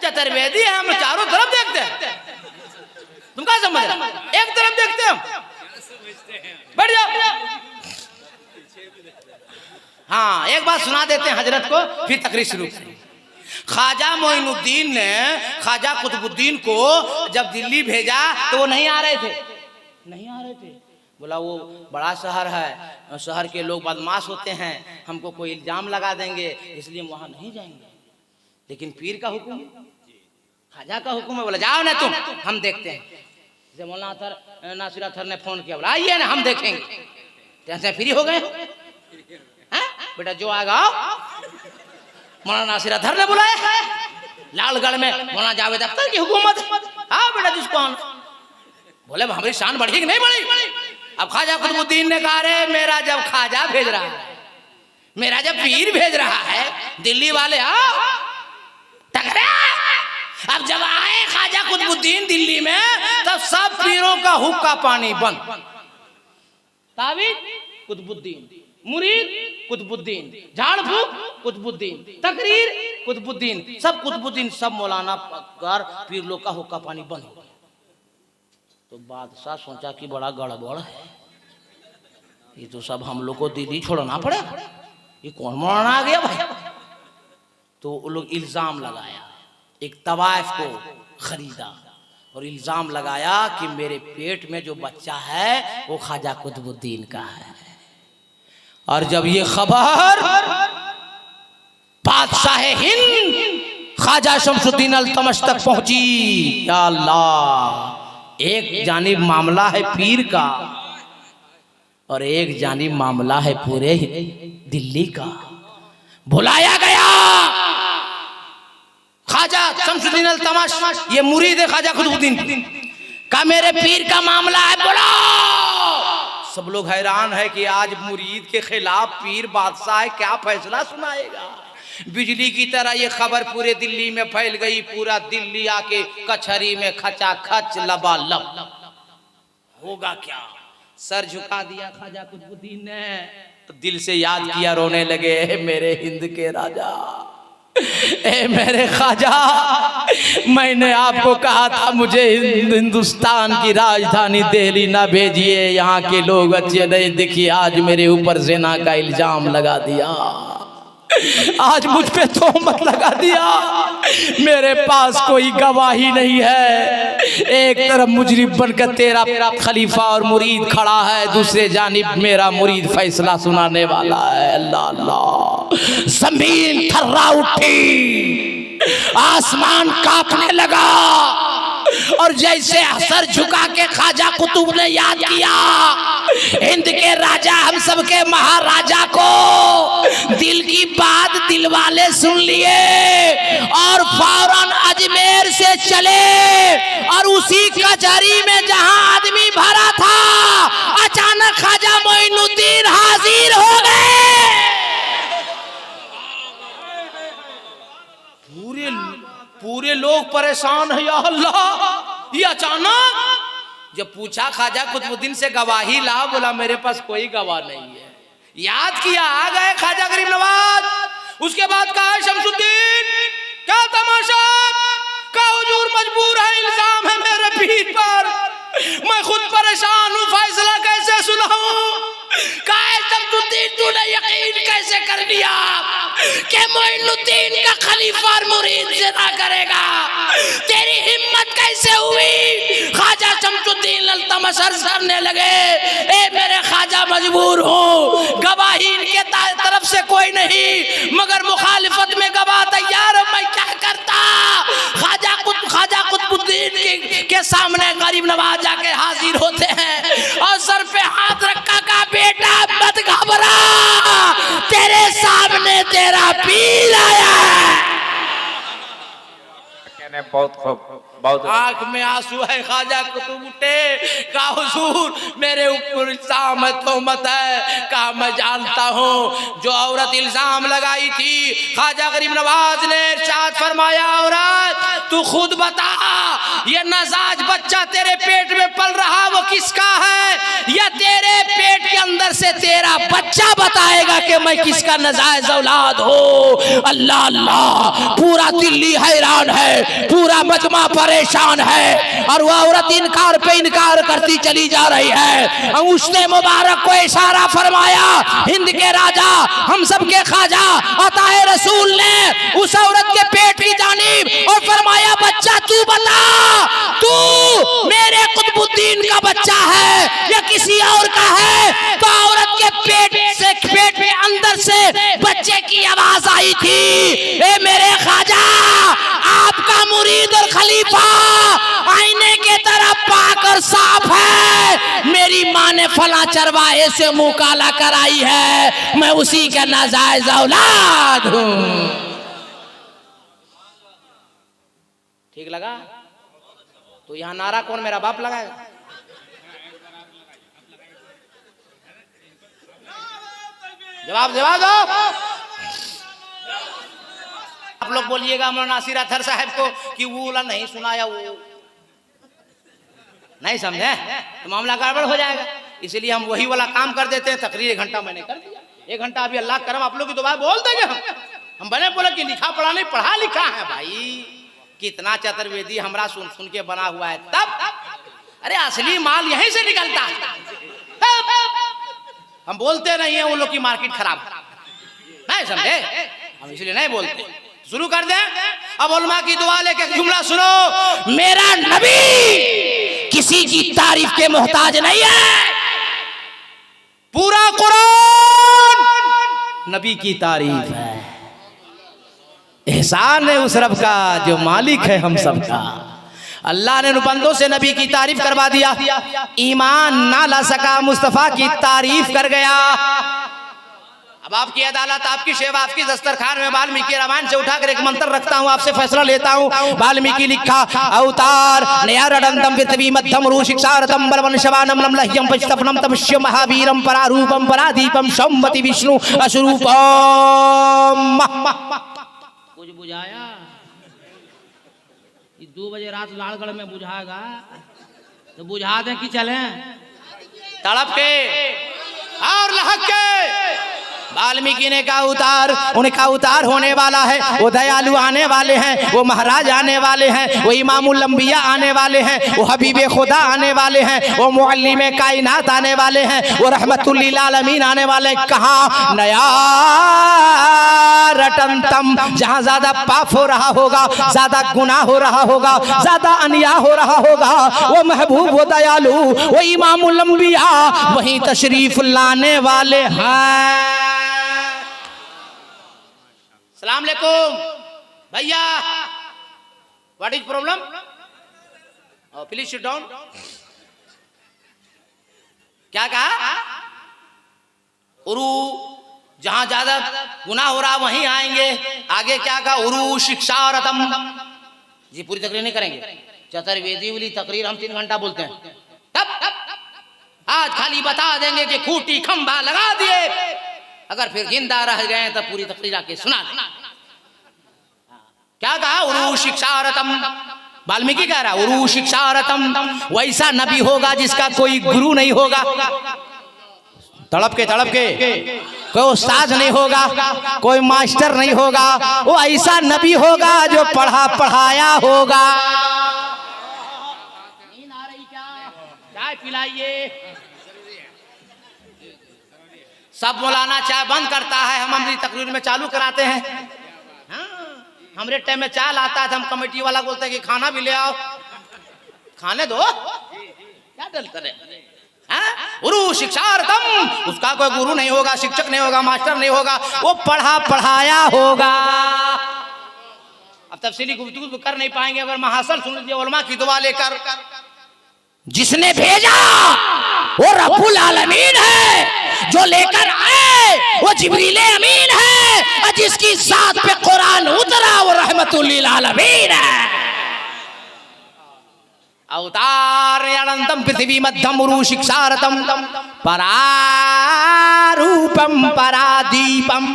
चतुर्वेदी है, हम चारों तरफ देखते हैं, तुम क्या समझ रहे? एक तरफ देखते हैं, बढ़ जाओ। हाँ, एक बात सुना देते हैं हजरत को, फिर तकरीर शुरू करें। ख्वाजा मोइनुद्दीन ने ख्वाजा कुतुबुद्दीन को जब दिल्ली भेजा तो वो नहीं आ रहे थे, बोला वो बड़ा शहर है, शहर के लोग बदमाश होते हैं, हमको कोई इल्जाम लगा देंगे, इसलिए वहां नहीं जाएंगे। लेकिन पीर का हुक्म, ख्वाजा का हुक्म है, बोला जाओ ना तुम, हम देखते हैं। जैसे मौलाना नासिर अख्तर ने फोन किया, बोला आइए ना हम देखेंगे। जैसे फ्री हो गए, बेटा जो आएगा। मौलाना नासिर अख्तर ने बुलाया लालगढ़ में, मौलाना जावेद अख्तर की हुकूमत। हाँ बेटा जिसको, बोले हमारी शान बढ़ी कि नहीं बढ़ी? अब ख्वाजा कुतुबुद्दीन ने कहा, रे मेरा जब ख्वाजा भेज रहा है, मेरा जब पीर भेज रहा है, दिल्ली वाले आओ टकरा। अब जब आए ख्वाजा कुतुबुद्दीन दिल्ली में, तब सब पीरों का हुक्का पानी बंद। तावीज़ कुतुबुद्दीन, मुरीद कुतुबुद्दीन, झाड़ फूक कुतुबुद्दीन, तकरीर कुतुबुद्दीन, सब कुतुबुद्दीन, सब मौलाना पकड़, पीर लोग का हुक्का पानी बंद हो गया। तो बादशाह सोचा कि बड़ा गड़बड़ है, ये तो सब हम लोग को दिल्ली छोड़ना पड़ेगा, ये कौन मौलाना आ गया भाई? तो वो लोग इल्ज़ाम लगाया, एक तवाइफ को खरीदा और इल्ज़ाम लगाया कि मेरे पेट में जो बच्चा है वो ख्वाजा कुतुबुद्दीन का है। और जब ये खबर बादशाह हिंद ख्वाजा शमसुद्दीन अल्तमश तक पहुंची, या अल्लाह, एक जानिब मामला है पीर का और एक जानिब मामला है पूरे दिल्ली का। बुलाया गया ख्वाजा शमसुद्दीन अल्तमश, ये मुरीद है ख्वाजा कुतुबुद्दीन का, मेरे पीर का मामला है, बोलो। सब लोग हैरान है कि आज मुरीद के खिलाफ पीर बादशाह है, क्या फैसला सुनाएगा। बिजली की तरह ये खबर पूरे दिल्ली में फैल गई, पूरा दिल्ली आके कचहरी में खचाखच लबालब। होगा क्या, सर झुका दिया ख्वाजा कुतुबुद्दीन ने, तो दिल से याद किया, रोने लगे, मेरे हिंद के राजा, ए मेरे ख्वाजा, मैंने आपको कहा था मुझे हिंदुस्तान की राजधानी दिल्ली ना भेजिए, यहाँ के लोग अच्छे नहीं, देखिए आज मेरे ऊपर ज़िना का इल्जाम लगा दिया, आज मुझ पे तोहमत लगा दिया, मेरे पास कोई गवाही नहीं है। एक तरफ मुजरिम बनकर तेरा खलीफा और मुरीद खड़ा है, दूसरे जानिब मेरा मुरीद फैसला सुनाने वाला है। अल्लाह अल्लाह, जमीन थर्रा उठी, आसमान कांपने लगा, और जैसे सर झुका के ख्वाजा कुतुब ने याद किया, हिंद के राजा, हम सब के महाराजा को दिल की बात दिल वाले सुन लिए और फौरन अजमेर से चले, और उसी कचहरी में जहां आदमी भरा था, अचानक ख्वाजा मोइनुद्दीन हाजिर हो गए। पूरे लोग परेशान है, या अल्लाह, ये अचानक। जब पूछा ख्वाजा कुतुबुद्दीन से गवाही ला, बोला मेरे पास कोई गवाह नहीं है। याद किया, आ गए ख्वाजा गरीब नवाज। उसके बाद कहा शमसुद्दीन क्या तमाशा, का हुजूर मजबूर है, इल्जाम है मेरे पीर पर, मैं खुद परेशान हूँ, फैसला कैसे सुनाऊं। कहा शमसुद्दीन तूने यकीन कैसे कर लिया कि मोइनुद्दीन का खलीफा और मुरीद ज़िना करेगा, तेरी हिम्मत कैसे हुई। ख्वाजा शमसुद्दीन अल्तमश अर्ज़ करने लगे, ए मेरे ख्वाजा मजबूर हूँ, गवाही इनके तरफ से कोई नहीं, मगर मुखालिफत में गवाह तैयार है, मैं क्या करता। ख्वाजा कुतुबुद्दीन के सामने गरीब नवाज जाके हाजिर होते हैं और सर पे हाथ रखा, का बेटा मत घबरा, तेरे सामने तेरा पीर आया है। बहुत खूब, बहुत आंख में आंसू है, ख्वाजा कुतुब उठे, कहा हुजूर मेरे ऊपर इल्जाम है, तोहमत है। कहा मैं जानता हूँ, जो औरत इल्जाम लगाई थी, ख्वाजा गरीब नवाज ने इरशाद फरमाया, औरत तू खुद बता, ये नाजायज बच्चा तेरे पेट में पल रहा वो किसका है, या तेरे पेट के अंदर से तेरा बच्चा बताएगा कि मैं किसका नाजायज औलाद हो। अल्लाह अल्लाह, पूरा दिल्ली हैरान है, पूरा मजमा परेशान है, और वह औरत इनकार पे इनकार करती चली जा रही है। उसने मुबारक को इशारा फरमाया, हिंद के राजा, हम सब के ख्वाजा अताए रसूल ने उस औरत के पेट की जानिब और फरमाया, बच्चा तू बता, तू मेरे कुतुबुद्दीन का बच्चा है या किसी और का है। तो औरत के पेट में अंदर से बच्चे की आवाज आई थी, ए मेरे ख्वाजा, आपका मुरीद और खलीफा आईने के तरह पाक और साफ है, मेरी माँ ने फला चरवाहे से मुंह काला कराई है, मैं उसी का नाजायज औलाद हूँ। ठीक लगा? तो यहाँ नारा कौन मेरा बाप लगाएगा? जवाब जवाब दो। आप लोग बोलिएगा मौलाना नासिर अतहर साहब को कि वो वाला नहीं सुनाया, वो नहीं समझे तो मामला गड़बड़ हो जाएगा, इसलिए हम वही वाला काम कर देते हैं। तकरीर 1 घंटा मैंने कर दिया, 1 घंटा अभी अल्लाह करम आप लोग की दुआ बोल देंगे। हम बने बोले कि लिखा पढ़ा नहीं, पढ़ा लिखा है भाई, कितना चतुर्वेदी हमरा सुन सुन के बना हुआ है। तब अरे असली माल यहीं से निकलता है। हम बोलते नहीं है वो लोग की मार्केट खराब, नहीं समझे, हम इसलिए नहीं बोलते। शुरू कर दें। अब उलमा की दुआ लेके जुमला सुनो, मेरा नबी किसी की तारीफ के मोहताज नहीं है। पूरा कुरान नबी की तारीफ है। एहसान है उस रब का जो मालिक है हम सब का। अल्लाह ने बंदों से नबी की तारीफ करवा दिया। ईमान ना ला सका, मुस्तफा की तारीफ कर गया। अब आपकी अदालत, आपकी सेवा, आपकी दस्तरखान में वाल्मीकि रामायण से उठाकर एक मंत्र रखता हूँ, आपसे फैसला लेता हूँ। वाल्मीकि लिखा, अवतार नयारडंतम पृथ्वी मध्यम रू शिक्षारतम बलवन शवानम नम लह्यम पश्यपनम तपस्य महावीरम परारूपम परादीपम संवति विष्णु अशरूपम। कुछ बुझाया? 2 बजे रात लालगढ़ में बुझाएगा तो बुझा दें कि चलें तड़प के और लहक के। वाल्मीकि ने कहा उतार, उनका उतार होने वाला है। वो दयालु आने वाले हैं, वो महाराज आने वाले हैं, वो इमामुल अंबिया आने वाले हैं, वो हबीबे खुदा आने वाले हैं, वो मुअल्लिमे कायनात आने वाले हैं, वो रहमतुल लिल आलमीन आने वाले हैं। कहाँ? नया रटनतम, जहाँ ज्यादा पाप हो रहा होगा, ज्यादा गुनाह हो रहा होगा, ज्यादा अन्याय हो रहा होगा, वो महबूब, वो दयालु, वो इमामुल अंबिया वहीं तशरीफ लाने वाले हैं। सलाम अलैकुम भैया, what is problem? Please sit down. क्या कहा? उरू, जहां ज्यादा गुनाह हो रहा वहीं आएंगे। आगे क्या कहा? उरू शिक्षारतम। जी पूरी तकरीर नहीं करेंगे, चतुर्वेदी वाली तकरीर हम 3 घंटा बोलते हैं। तब आज खाली बता देंगे कि खूंटी खंभा लगा दिए, अगर फिर जिंदा रह गए तो पूरी तकरीर आके सुना देना। क्या कहा? उरू शिक्षारतम। वाल्मीकि कह रहा उरू शिक्षारतम, वैसा नबी होगा जिसका कोई गुरु नहीं होगा। तड़प के कोई उस्ताद नहीं होगा, कोई मास्टर नहीं होगा, वो ऐसा नबी होगा जो पढ़ा पढ़ाया होगा। नींद आ रही क्या? चाय पिलाइए। सब मौलाना चाय बंद करता है, हम हमारी तकरीर में चालू कराते हैं। हाँ, हमारे टाइम में चाय लाता है तो हम कमेटी वाला बोलते हैं कि खाना भी ले आओ। खाने दो, क्या डलते रहे? गुरु शिक्षार्थम, उसका कोई गुरु नहीं होगा, शिक्षक नहीं होगा, मास्टर नहीं होगा, वो पढ़ा पढ़ाया होगा। अब तफसीली गुफ्तगू कर नहीं पाएंगे, अगर महासल सुन लीजिए उलमा की दुआ लेकर। जिसने भेजा वो रब्बुल आलमीन है, जो लेकर आए वो जिब्रील अमीन है, और जिसकी साथ पे कुरान उतरा वो रहमतुल लिल आलमीन है। अवतार अनंतम पृथ्वी मध्यम उरू शिक्षारतम परारूपम परादीपम।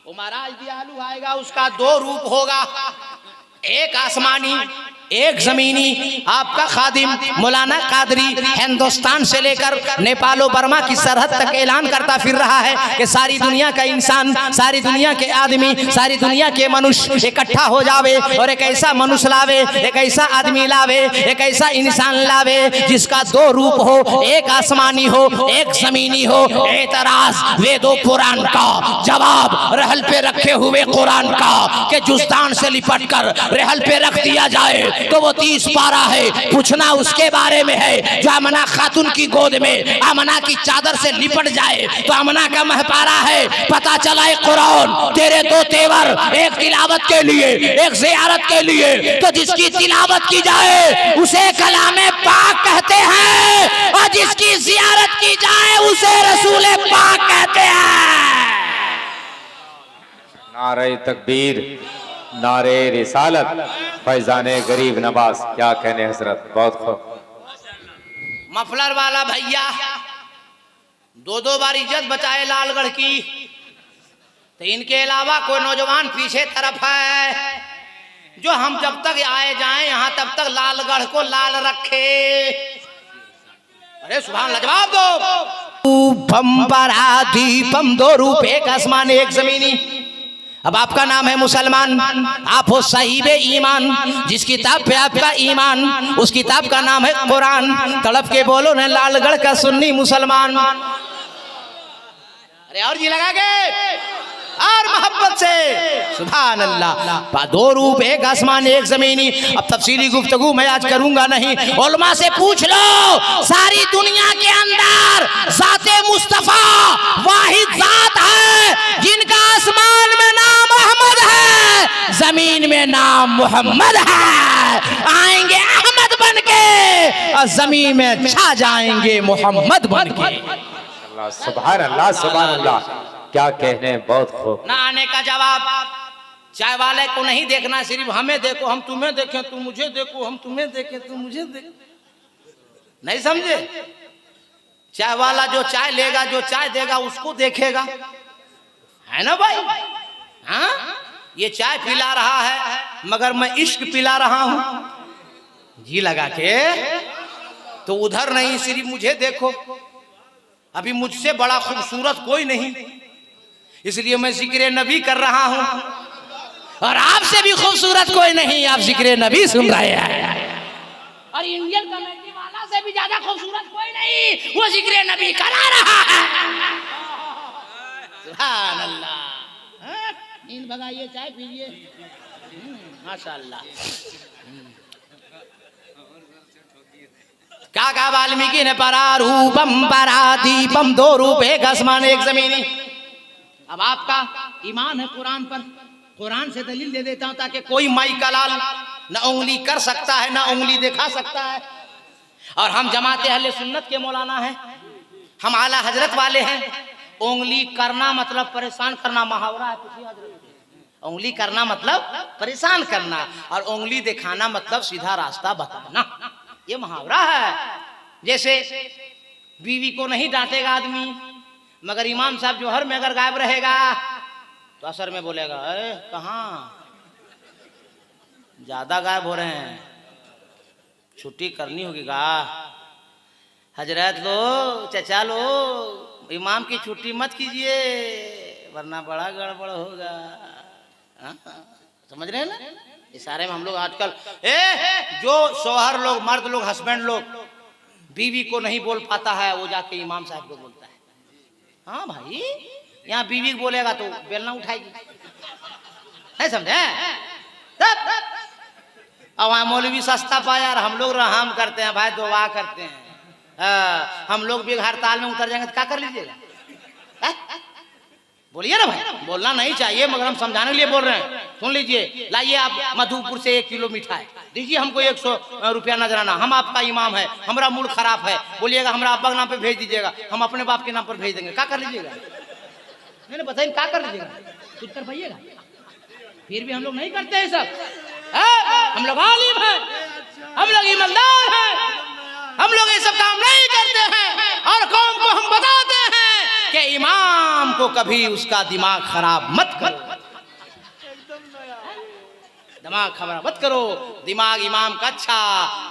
वो महाराज दयालु आएगा, उसका 2 रूप होगा, एक आसमानी एक जमीनी। आपका खादिम मौलाना कादरी हिंदुस्तान से लेकर नेपाल और बर्मा की सरहद तक ऐलान करता फिर रहा है कि सारी दुनिया का इंसान, सारी दुनिया के आदमी, सारी दुनिया के मनुष्य इकट्ठा हो जावे और एक ऐसा मनुष्य लावे, एक ऐसा आदमी लावे, एक ऐसा इंसान लावे जिसका 2 रूप हो, एक आसमानी हो, एक जमीनी हो। एतराज वेदों कुरान का, जवाब रहल पे रखे हुए कुरान का कि जुस्तान से लिपट कर रहल पे रख दिया जाए तो वो 30 पारा है। पूछना उसके बारे में है जो अमना खातून की गोद में अमना की चादर से लिपट जाए तो अमना का महपारा है। पता चला है कुरान तेरे 2 तेवर, एक तिलावत के लिए, एक ज़ियारत के लिए। तो जिसकी तिलावत की जाए उसे कलामे पाक कहते हैं, और जिसकी ज़ियारत की जाए उसे रसूले पाक कहते हैं। नारे तकबीर, नारे रिसालत, फैजाने गरीब नवाज। क्या कहने हजरत, बहुत खूब। मफलर वाला भैया 2 बार इज्जत बचाए लालगढ़ की, तो इनके अलावा कोई नौजवान पीछे तरफ है जो हम जब तक आए जाएं यहाँ तब तक लालगढ़ को लाल रखे। अरे सुभान अल्लाह, जवाब दो। रूपम परादीपम, 2 रूप, एक आसमान एक जमीनी। अब आपका नाम है मुसलमान, आप हो साहिबे ईमान, जिस किताब पे आपका ईमान उस किताब का नाम है कुरान। तड़प के बोलो न लालगढ़ का सुन्नी मुसलमान। अरे और जी लगा के और मोहब्बत से। सुभान अल्लाह। दो रूप, एक आसमान एक जमीनी। अब तफसीली गुफ्तगू मैं आज करूंगा नहीं, उलमा से पूछ लो। सारी दुनिया के अंदर ज़ाते मुस्तफा वाहिद जात है जिनका आसमान में नाम अहमद है, जमीन में नाम मोहम्मद है। आएंगे अहमद बन के और जमीन में छा जाएंगे मोहम्मद बन के। अल्लाह सुभान अल्लाह सुभान अल्लाह, क्या कहने, बहुत खूब। ना आने का जवाब। चाय वाले को नहीं देखना, सिर्फ हमें देखो, हम तुम्हें देखें, तुम मुझे देखो, हम तुम्हें देखें, तुम मुझे देखो। नहीं समझे? चाय वाला जो चाय लेगा, जो चाय देगा उसको देखेगा, है ना भाई? हाँ, ये चाय पिला रहा है मगर मैं इश्क पिला रहा हूं जी लगा के। तो उधर नहीं, सिर्फ मुझे देखो। अभी मुझसे बड़ा खूबसूरत कोई नहीं, इसलिए मैं जिक्र नबी कर रहा हूं। और आपसे भी खूबसूरत कोई नहीं, आप जिक्र नबी सुन रहे हैं। और इंडियन कमेटी वाला से भी ज्यादा खूबसूरत कोई नहीं, वो जिक्र नबी करा रहा है। सुभान अल्लाह। नींद भगाइए, चाय पीजिए। माशाअल्लाह। क्या कहा वाल्मीकि ने? परारूपम परादीपम, दो रूप, एक आसमान एक जमीनी। अब आपका ईमान है कुरान पर, कुरान से दलील दे देता हूं ताकि कोई माई का लाल न उंगली कर सकता है, न उंगली दिखा सकता है। और हम जमाते अहले सुन्नत के मौलाना हैं, हम आला हजरत वाले हैं। उंगली करना मतलब परेशान करना, मुहावरा है, पूछिए हजरत। उंगली करना मतलब परेशान करना, और उंगली दिखाना मतलब सीधा रास्ता बताना, ये मुहावरा है। जैसे बीवी को नहीं डांटेगा आदमी, मगर इमाम साहब जोहर में अगर गायब रहेगा तो असर में बोलेगा, अरे कहाँ ज्यादा गायब हो रहे हैं, छुट्टी करनी होगी का? हजरत लो, चचा लो, इमाम की छुट्टी मत कीजिए वरना बड़ा गड़बड़ होगा। समझ रहे हैं ना? इशारे में हम लोग आजकल जो शौहर लोग, मर्द लोग, हस्बैंड लोग बीवी को नहीं बोल पाता है, वो जाके इमाम साहब को बोलता है। हाँ भाई, यहाँ बीवी बोलेगा तो बेलना उठाएगी, नहीं समझे? अब वहाँ मौलवी सस्ता पाया और हम लोग रहम करते हैं भाई, दुआ करते हैं। हम लोग भी हड़ताल में उतर जाएंगे तो क्या कर लीजिएगा? बोलिए ना भाई, बोलना नहीं चाहिए मगर हम समझाने के लिए बोल रहे हैं। सुन लीजिए, लाइए आप मधुपुर से 1 किलो मिठाई, दीजिए हमको 100 रुपया नजराना, हम आपका इमाम है, हमारा मूड खराब है, बोलिएगा हमारा अब्बा के नाम पे भेज दीजिएगा, हम अपने बाप के नाम पर भेज देंगे। क्या कर लीजिएगा? नहीं बताइए क्या कर लीजिएगा? कुछ कर पाइएगा? फिर भी हम लोग नहीं करते हैं सब। हम लोग आलिम हैं, हम लोग ईमानदार हैं, हम लोग ये सब काम नहीं करते हैं। और कौम को हम बताते हैं कि इमाम को कभी उसका दिमाग खराब मत करो, दिमाग खराब मत करो। दिमाग इमाम का अच्छा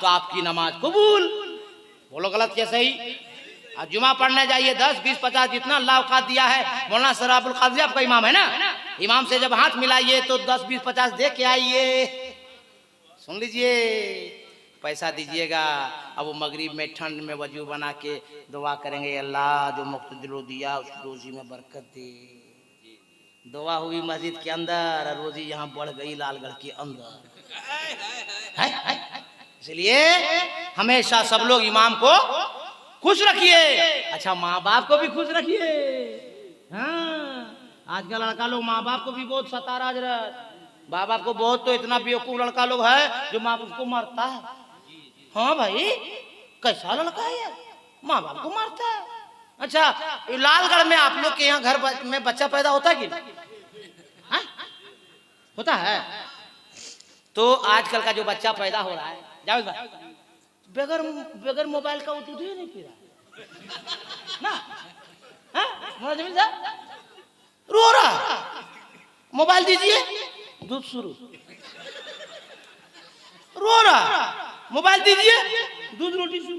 तो आपकी नमाज कबूल। बोलो गलत क्या सही? आज जुमा पढ़ने जाइए, 10, 20, 50 जितना अल्लाह औकात दिया है। मौलाना सराबुल कादरी आपका इमाम है ना, इमाम से जब हाथ मिलाइए तो 10, 20, 50 दे के आइए। सुन लीजिए, पैसा दीजिएगा। अब वो मगरिब में ठंड में वजू बना के दुआ करेंगे, अल्लाह जो मुक्तदिर दिया उसकी रोजी में बरकत दे। दुआ हुई मस्जिद के अंदर और रोजी यहाँ बढ़ गई लालगढ़ के अंदर। इसलिए हमेशा सब लोग इमाम को खुश रखिए। अच्छा, माँ बाप को भी खुश रखिए। हाँ, आजकल लड़का लोग माँ बाप को भी बहुत सता रहा है। माँ बाप को बहुत, तो इतना बेवकूफ लड़का लोग है जो माँ बाप को मारता है। हाँ भाई, कैसा लड़का है यार, माँ बाप को मारता है। अच्छा, लालगढ़ में आप लोग के यहाँ घर में बच्चा पैदा होता है कि नहीं? होता है। तो आजकल का जो बच्चा पैदा हो रहा है, जावेद भाई, बगैर मोबाइल का वो दूध ही नहीं पी रहा ना। जमीन साहब रो रहा, मोबाइल दीजिए दूध शुरू, रो रहा, मोबाइल दीजिए दूध रोटी शुरू,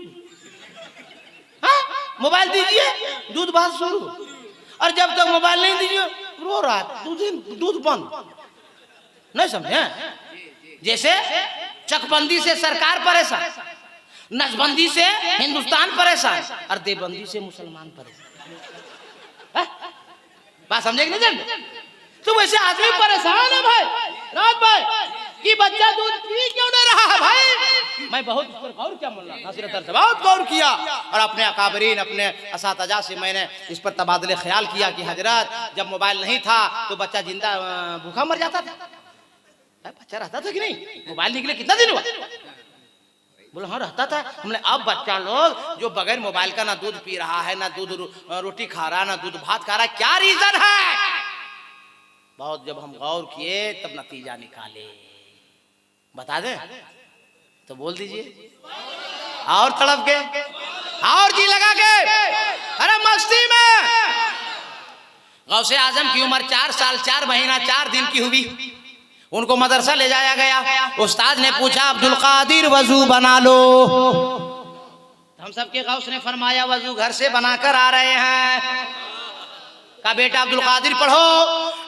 मोबाइल दीजिए दूध भात शुरू। और जब तक मोबाइल नहीं दीजिए रो रहा, दूध बंद। नहीं समझे? जैसे चकबंदी से सरकार परेशान, नसबंदी से हिंदुस्तान परेशान, और देवबंदी से मुसलमान परेशान। बात समझे कि नहीं? तो वैसे आदमी परेशान है भाई रात भाई कि बच्चा दूध पी क्यों नहीं रहा है भाई। मैं बहुत इस पर गौर किया मुल्ला नासिर से बहुत गौर किया और अपने अकाबरीन अपने असातिज़ा से मैंने इस पर तबादले ख्याल किया कि हजरत जब मोबाइल नहीं था तो बच्चा जिंदा भूखा मर जाता था। बच्चा रहता था कि नहीं? मोबाइल निकले कितना दिन हुआ? बोला हाँ रहता था। हमने अब बच्चा लोग जो बगैर मोबाइल का ना दूध पी रहा है ना दूध रोटी खा रहा है ना दूध भात खा रहा है, क्या रीजन है? बहुत जब हम गौर किए तब नतीजा निकाले। बता दे तो बोल दीजिए और तड़प के और जी लगा के अरे मस्ती में। गौसे आजम की उम्र 4 साल 4 महीना 4 दिन की हुई। उनको मदरसा ले जाया गया। उस्ताद ने पूछा अब्दुल कादिर वजू बना लो। हम सबके गौस ने फरमाया वजू घर से बनाकर आ रहे हैं। का बेटा अब्दुल कादिर पढ़ो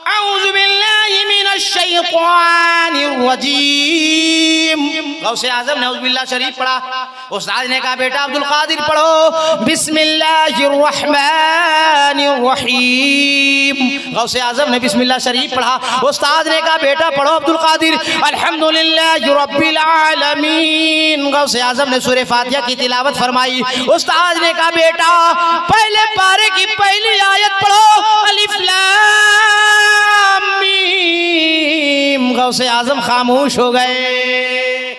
औज़ु बिल्लाहि मिनश शैतानिर रजीम। गौसे आजम ने औज़ु बिल्लाह शरीफ पढ़ा। उस्ताद ने कहा बेटा अब्दुल कादिर पढ़ो बिस्मिल्लाहिर रहमानिर रहीम। गौसे आजम ने बिस्मिल्लाह शरीफ पढ़ा। उस्ताद ने कहा बेटा पढ़ो अब्दुल कादिर अल्हम्दुलिल्लाहि रब्बिल आलमीन। गौसे आजम ने सूरह फातिहा की तिलावत फरमाई। उस्ताद ने कहा बेटा पहले पारे की पहली आयत पढ़ो अलिफ लाम मीम। गौसे आजम खामोश हो गए।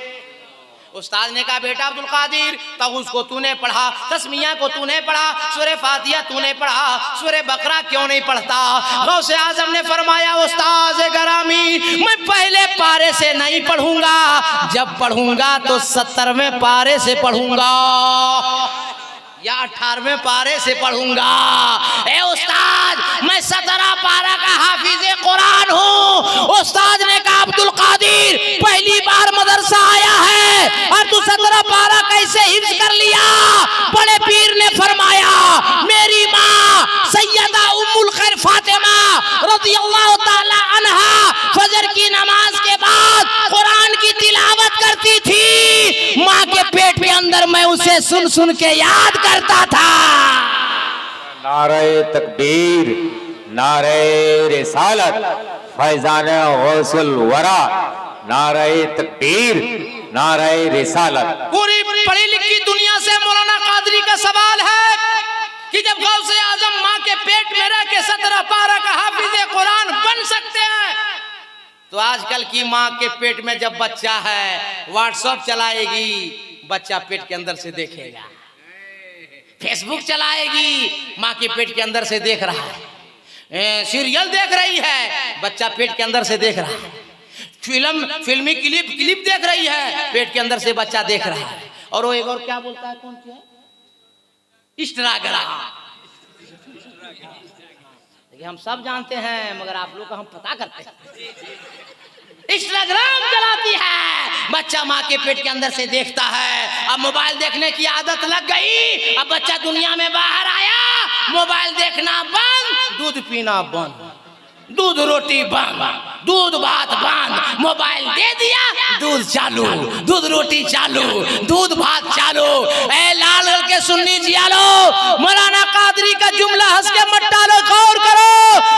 उस्ताद ने कहा बेटा अब्दुल कादिर तगुस को तूने पढ़ा, तस्मिया को तूने पढ़ा, सूरह फातिहा तूने पढ़ा, सूरह बकरा क्यों नहीं पढ़ता? गौसे आजम ने फरमाया उस्ताद गरामी मैं पहले पारे से नहीं पढ़ूंगा, जब पढ़ूंगा तो 70वें पारे से पढ़ूंगा या 18वें पारे से पढ़ूंगा। ए उस्ताद मैं 17 पारा का हाफिज़े कुरान हूँ। उस्ताद ने कहा अब्दुल कादिर पहली बार मदरसा आया है और तू 17 पारा कैसे हिफ्ज़ कर लिया? बड़े पीर ने फरमाया मेरी माँ सैयदा उम्मुल खैर फातिमा रज़ियल्लाहु ताला अन्हा फजर की नमाज के बाद कुरान की तिलावत करती थी। माँ के पेट के अंदर मैं उसे सुन सुन के याद करता था। नारे तकबीर, नारे रिसालत, फैजान गौसुल वरा, नारे तकबीर, नारे रिसालत। पूरी पढ़ी लिखी दुनिया से मौलाना कादरी का सवाल है कि जब गौसे आजम माँ के पेट में रह के 17 पारा का हाफिज़े कुरान बन सकते हैं तो आजकल की माँ के पेट में जब बच्चा है व्हाट्सएप चलाएगी, बच्चा पेट के अंदर से देखेगा, फेसबुक चलाएगी, माँ के पेट के अंदर से देख रहा है, सीरियल देख रही है, बच्चा पेट के अंदर से देख रहा है, फिल्मी क्लिप देख रही है, पेट के अंदर से बच्चा देख रहा है। और वो एक और क्या बोलता है, कौन सी है, इंस्टाग्राम। हम सब जानते हैं मगर आप लोग का हम पता करते हैं। इंस्टाग्राम चलाती है, बच्चा माँ के पेट के अंदर से देखता है। अब मोबाइल देखने की आदत लग गई, अब बच्चा दुनिया में बाहर आया, मोबाइल देखना बंद, दूध पीना बंद, दूध रोटी बंद, दूध भात बंद, मोबाइल दे दिया दूध चालू, दूध रोटी चालू, दूध भात चालू। ए लाल के सुन्नी जियालो मौलाना कादरी का जुमला हंस के मत डालो, गौर करो।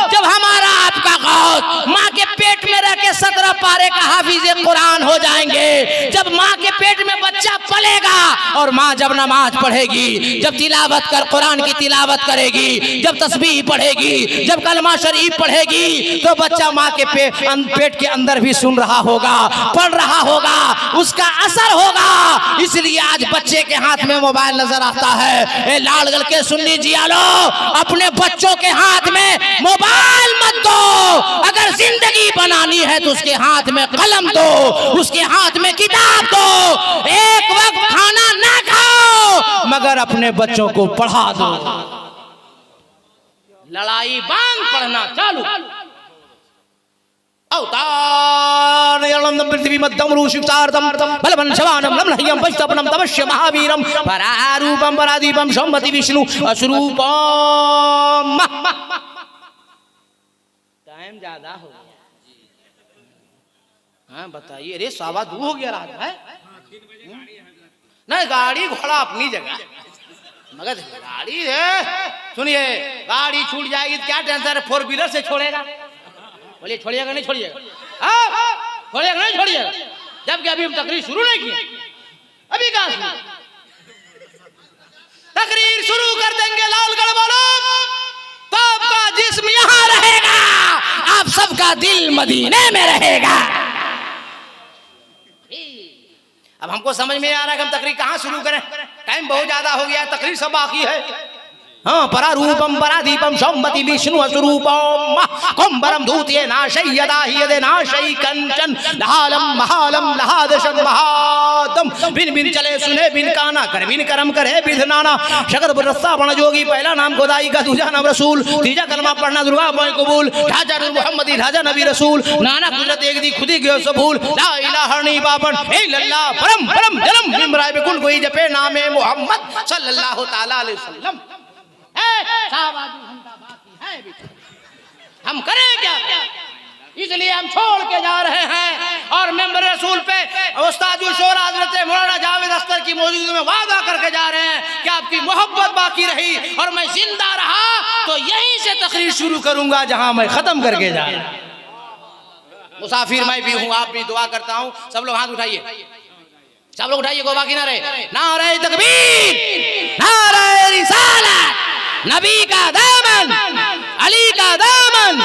जब हमारा आपका गौर माँ के पेट में रह के 17 पारे का हाफिज़े कुरान हो जाएंगे, जब माँ के पेट में बच्चा पलेगा और माँ जब नमाज पढ़ेगी, जब तिलावत कर कुरान की तिलावत करेगी, जब तस्बीह पढ़ेगी, जब कलमा शरीफ पढ़ेगी तो बच्चा माँ के पेट के अंदर भी सुन रहा होगा, पढ़ रहा होगा, उसका असर होगा। इसलिए आज बच्चे के हाथ में मोबाइल नजर आता है। ए लाड़गल के सुन्नी जियालो अपने बच्चों के हाथ में मोबाइल मत दो। अगर जिंदगी बनानी है तो उसके हाथ में कलम दो, उसके हाथ में किताब दो। एक वक्त खाना ना खाओ मगर अपने बच्चों को पढ़ा दो। लड़ाई बांग पढ़ना चालू। अवतार यलंदम पृथ्वी मध्यम रूषितार्दम बलवन शवानम लम्लह्यम वैष्णवनम तवश्य महावीरम परारूपम परादीपम संवति विष्णु अश्रूपम। टाइम ज्यादा हो गया। हाँ बताइए, अरे 2:15 हो गया रात है। नहीं गाड़ी घोड़ा अपनी जगह मगर गाड़ी है, सुनिए गाड़ी छूट जाएगी क्या टेंशन है, 4 व्हीलर से छोड़ेगा। बोलिए छोड़िएगा नहीं छोड़िएगा, छोड़िएगा नहीं छोड़िएगा, जबकि अभी हम तकरीर शुरू नहीं किए, अभी कहां शुरू, तकरीर शुरू कर देंगे लालगढ़ वालों तो आपका जिस्म यहां रहेगा, आप सबका दिल मदीने में रहेगा। अब हमको समझ में आ रहा है कि हम तकरीर कहां शुरू करें, टाइम बहुत ज्यादा हो गया है, तकरीर सब बाकी है। हाँ, परारूपम परादीपम सौमति विष्णु स्वरूपम कुंभरम धूतिये नाशयदा हियदे नाशय कंचन लहालम महालम लहादशन महातम बिन बिन चले सुने बिन काना कर बिन करम करे विधनाना शकर रस्सा बन जोगी, पहला नाम खुदाई का, दूजा नाम रसूल, तीजा कलमा पढ़ना दुर्गा मोय कबूल, ढाजा नूर मोहम्मदी ढाजा नबी रसूल, नाना कुदरत एक दी खुदी गयो सबूल, ला इलाहा नहीं बाबन इल्लल्लाह परम परम जन्म निमराय बिकुल कोई जपे नामे मोहम्मद सल्लल्लाहु ताला अलैहि वसल्लम। हम करें क्या, इसलिए हम छोड़ के जा रहे हैं और मेंबर रसूल पे उस्ताद शोरा हजरत मौलाना जावेद अख्तर की मौजूदगी में वादा करके जा रहे हैं कि आपकी मोहब्बत बाकी रही और मैं जिंदा रहा तो यहीं से तकरीर शुरू करूंगा जहां मैं खत्म करके जा रहा हूं। मुसाफिर मैं भी हूं, आप भी, दुआ करता हूं, सब लोग हाथ उठाइए, सब लोग उठाइए, कोई बाकी ना रहे। नारे तकबीर, नारे रिसालत, नबी का दामन, अली का दामन,